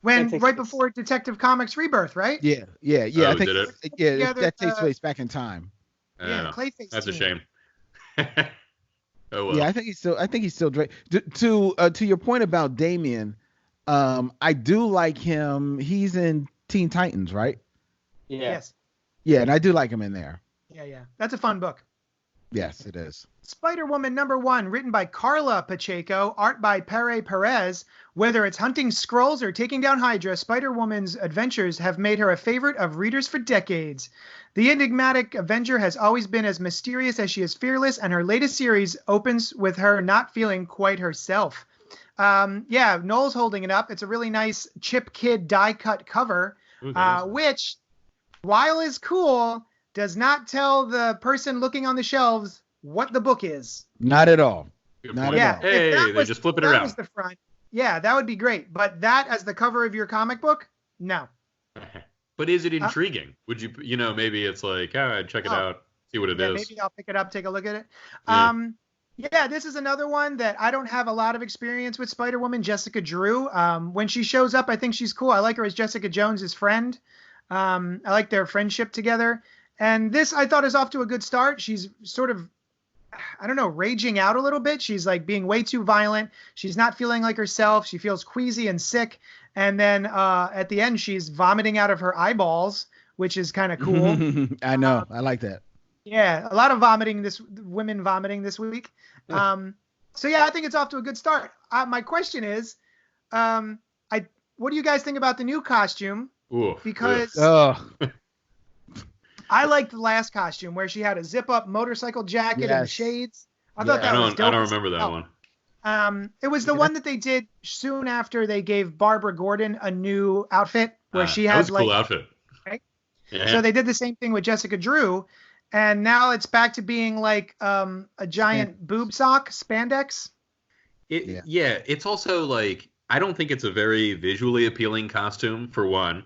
Right before Detective Comics Rebirth, right? Yeah. I think that takes place back in time. Clayface. That's a shame. Oh well. Yeah, I think he's still Drake. To your point about Damian, I do like him. He's in Teen Titans, right? Yeah. Yes. Yeah, and I do like him in there. Yeah. That's a fun book. Yes, it is. Spider-Woman #1, written by Carla Pacheco, art by Pere Perez. Whether it's hunting Skrulls or taking down Hydra, Spider-Woman's adventures have made her a favorite of readers for decades. The enigmatic Avenger has always been as mysterious as she is fearless, and her latest series opens with her not feeling quite herself. Noel's holding it up. It's a really nice Chip Kid die-cut cover, which, while is cool, does not tell the person looking on the shelves what the book is. Not at all. Not at all. Hey, they just flip it around. That was the front. Yeah, that would be great. But that as the cover of your comic book? No. But is it intriguing? Would you, maybe it's like, check it out, see what it is. Maybe I'll pick it up, take a look at it. This is another one that I don't have a lot of experience with Spider-Woman, Jessica Drew. When she shows up, I think she's cool. I like her as Jessica Jones's friend. I like their friendship together. And this, I thought, is off to a good start. She's sort of, raging out a little bit. She's like being way too violent. She's not feeling like herself. She feels queasy and sick. And then at the end, she's vomiting out of her eyeballs, which is kind of cool. I know. I like that. Yeah, a lot of women vomiting this week. I think it's off to a good start. My question is, what do you guys think about the new costume? Because I liked the last costume where she had a zip-up motorcycle jacket and the shades. I thought that was dope. I don't remember that one. It was the one that they did soon after they gave Barbara Gordon a new outfit where she had that was a cool outfit. Right? Yeah. So they did the same thing with Jessica Drew, and now it's back to being like a giant boob sock spandex. It's also like, I don't think it's a very visually appealing costume, for one.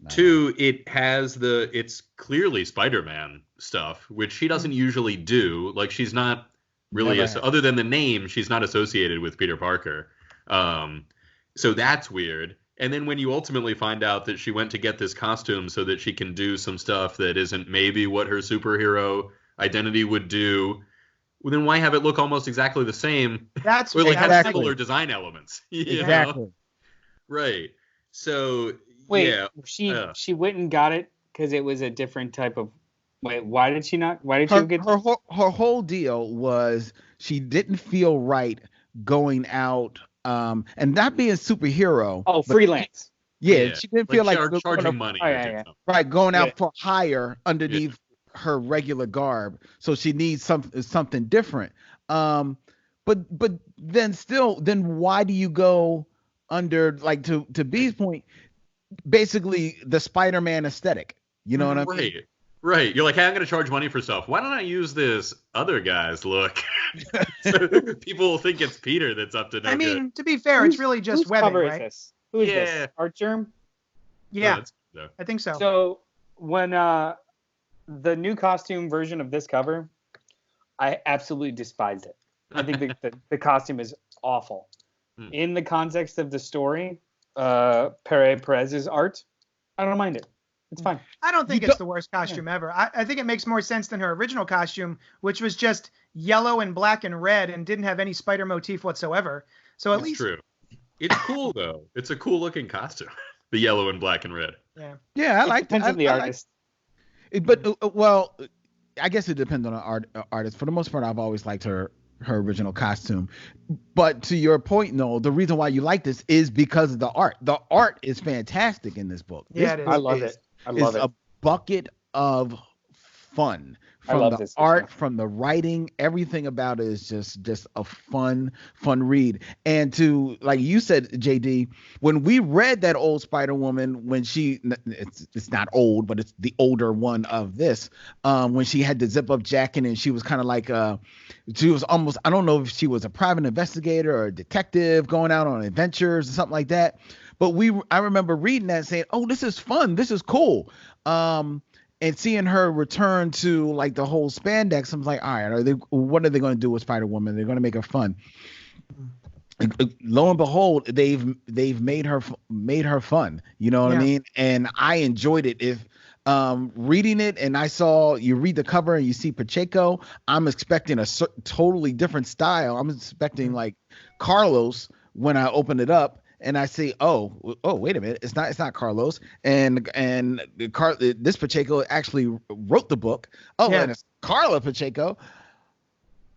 Two, it's clearly Spider-Man stuff, which she doesn't usually do. Like, she's not really, other than the name, she's not associated with Peter Parker. So that's weird. And then when you ultimately find out that she went to get this costume so that she can do some stuff that isn't maybe what her superhero identity would do, well, then why have it look almost exactly the same? That's or like exactly. have similar design elements. Exactly. Know? Right. So wait, yeah, she went and got it because it was a different type of. Wait, why did she not? Why did she get her whole deal was she didn't feel right going out and not being a superhero. Oh, freelance. Yeah, she didn't feel like charging money. Right, going out for hire underneath her regular garb. So she needs something different. But then why do you go under, like, to B's point, basically the Spider-Man aesthetic? You know what I mean? Right. You're like, hey, I'm going to charge money for stuff. Why don't I use this other guy's look? So people will think it's Peter that's up to no I mean, good. to be fair, it's really just webbing, right? Who is this? Art Germ? Yeah, I think so. So when the new costume version of this cover, I absolutely despised it. I think the costume is awful. In the context of the story, Perez's art, I don't mind it. It's fine. I don't think it's the worst costume ever. I think it makes more sense than her original costume, which was just yellow and black and red and didn't have any spider motif whatsoever. So at least true. It's cool though. It's a cool looking costume. The yellow and black and red. Yeah, I like it. Depends on the artist. But well, I guess it depends on the artist. For the most part, I've always liked her original costume. But to your point, Noel, the reason why you like this is because of the art. The art is fantastic in this book. Yeah, it is. I love it. I love it. A bucket of fun. From the art, from the writing, everything about it is just a fun read. And to, like you said, JD, when we read that old Spider-Woman, when it's not old, but it's the older one of this, when she had the zip up jacket and she was kind of like she was almost, I don't know if she was a private investigator or a detective going out on adventures or something like that. But I remember reading that and saying, oh, this is fun. This is cool. And seeing her return to like the whole spandex, I'm like, all right, what are they going to do with Spider-Woman? They're going to make her fun. Lo and behold, they've made her fun. You know what I mean? And I enjoyed it. If reading it and you read the cover and you see Pacheco, I'm expecting a totally different style. I'm expecting like Carlos when I open it up. And I say, oh, wait a minute, it's not Carlos, and this Pacheco actually wrote the book. Oh, and it's Carla Pacheco.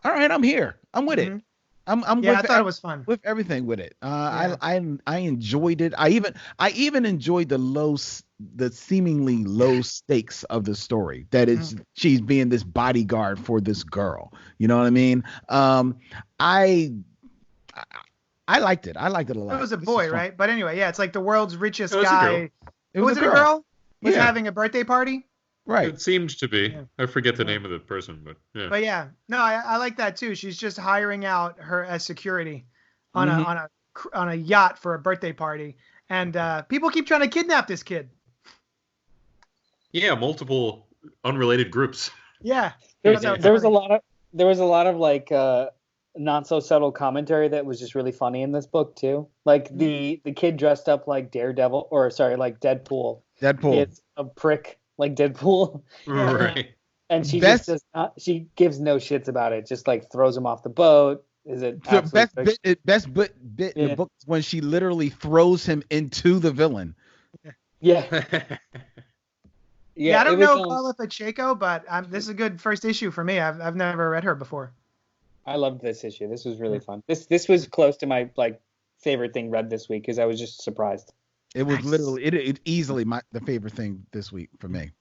All right, I'm here. I'm with it. I thought it was fun with everything with it. I enjoyed it. I even enjoyed the seemingly low stakes of the story. That is, she's being this bodyguard for this girl. You know what I mean? I liked it. I liked it a lot. It was a boy, right? But anyway, it's like the world's richest guy. Was it a girl? Was having a birthday party? Right. It seemed to be. I forget the name of the person, but yeah. But yeah, no, I like that too. She's just hiring out her as security on a yacht for a birthday party, and people keep trying to kidnap this kid. Yeah, multiple unrelated groups. Yeah. There was a lot of like not so subtle commentary that was just really funny in this book too. Like the kid dressed up like Daredevil, like Deadpool. It's a prick like Deadpool. Right. And she just does not. She gives no shits about it. Just like throws him off the boat. Is it the best bit in the book is when she literally throws him into the villain. Yeah. I don't know Carla Pacheco, but this is a good first issue for me. I've never read her before. I loved this issue. This was really fun. This was close to my favorite thing read this week because I was just surprised. It was literally it easily the favorite thing this week for me.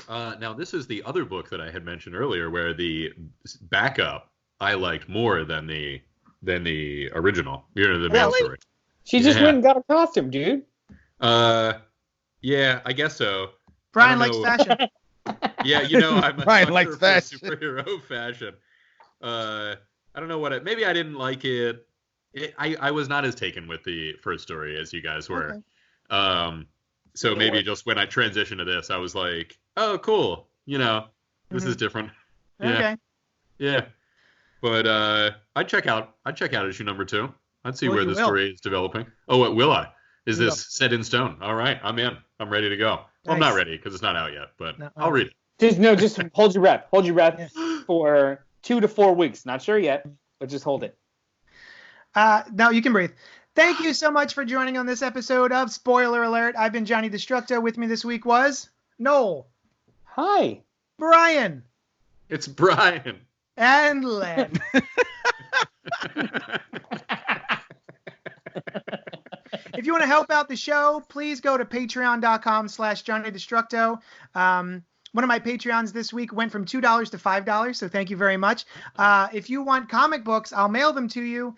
Now this is the other book that I had mentioned earlier, where the backup I liked more than the original. The main story. She just went and got a costume, dude. Yeah, I guess so. Brian likes fashion. Yeah, I'm a Brian likes fashion. Superhero fashion. I don't know maybe I didn't like it. I was not as taken with the first story as you guys were. Okay. So maybe just when I transitioned to this, I was like, oh, cool. This is different. Yeah. Okay. Yeah. But I'd check out issue number 2. I'd see where the story is developing. Oh, what will I? Is this set in stone? All right, I'm in. I'm ready to go. Well, nice. I'm not ready because it's not out yet, but I'll read it. Just hold your breath. Hold your breath for 2 to 4 weeks. Not sure yet, but just hold it. Now you can breathe. Thank you so much for joining on this episode of Spoiler Alert. I've been Johnny Destructo. With me this week was Noel. Hi. Brian. It's Brian. And Len. If you want to help out the show, please go to patreon.com/JohnnyDestructo. One of my Patreons this week went from $2 to $5, so thank you very much. If you want comic books, I'll mail them to you.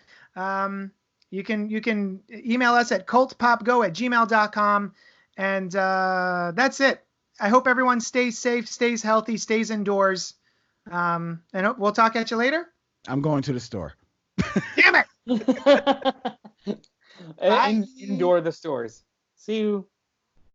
You can email us at cultpopgo@gmail.com. And that's it. I hope everyone stays safe, stays healthy, stays indoors. And we'll talk at you later. I'm going to the store. Damn it! Indoor the stores. See you.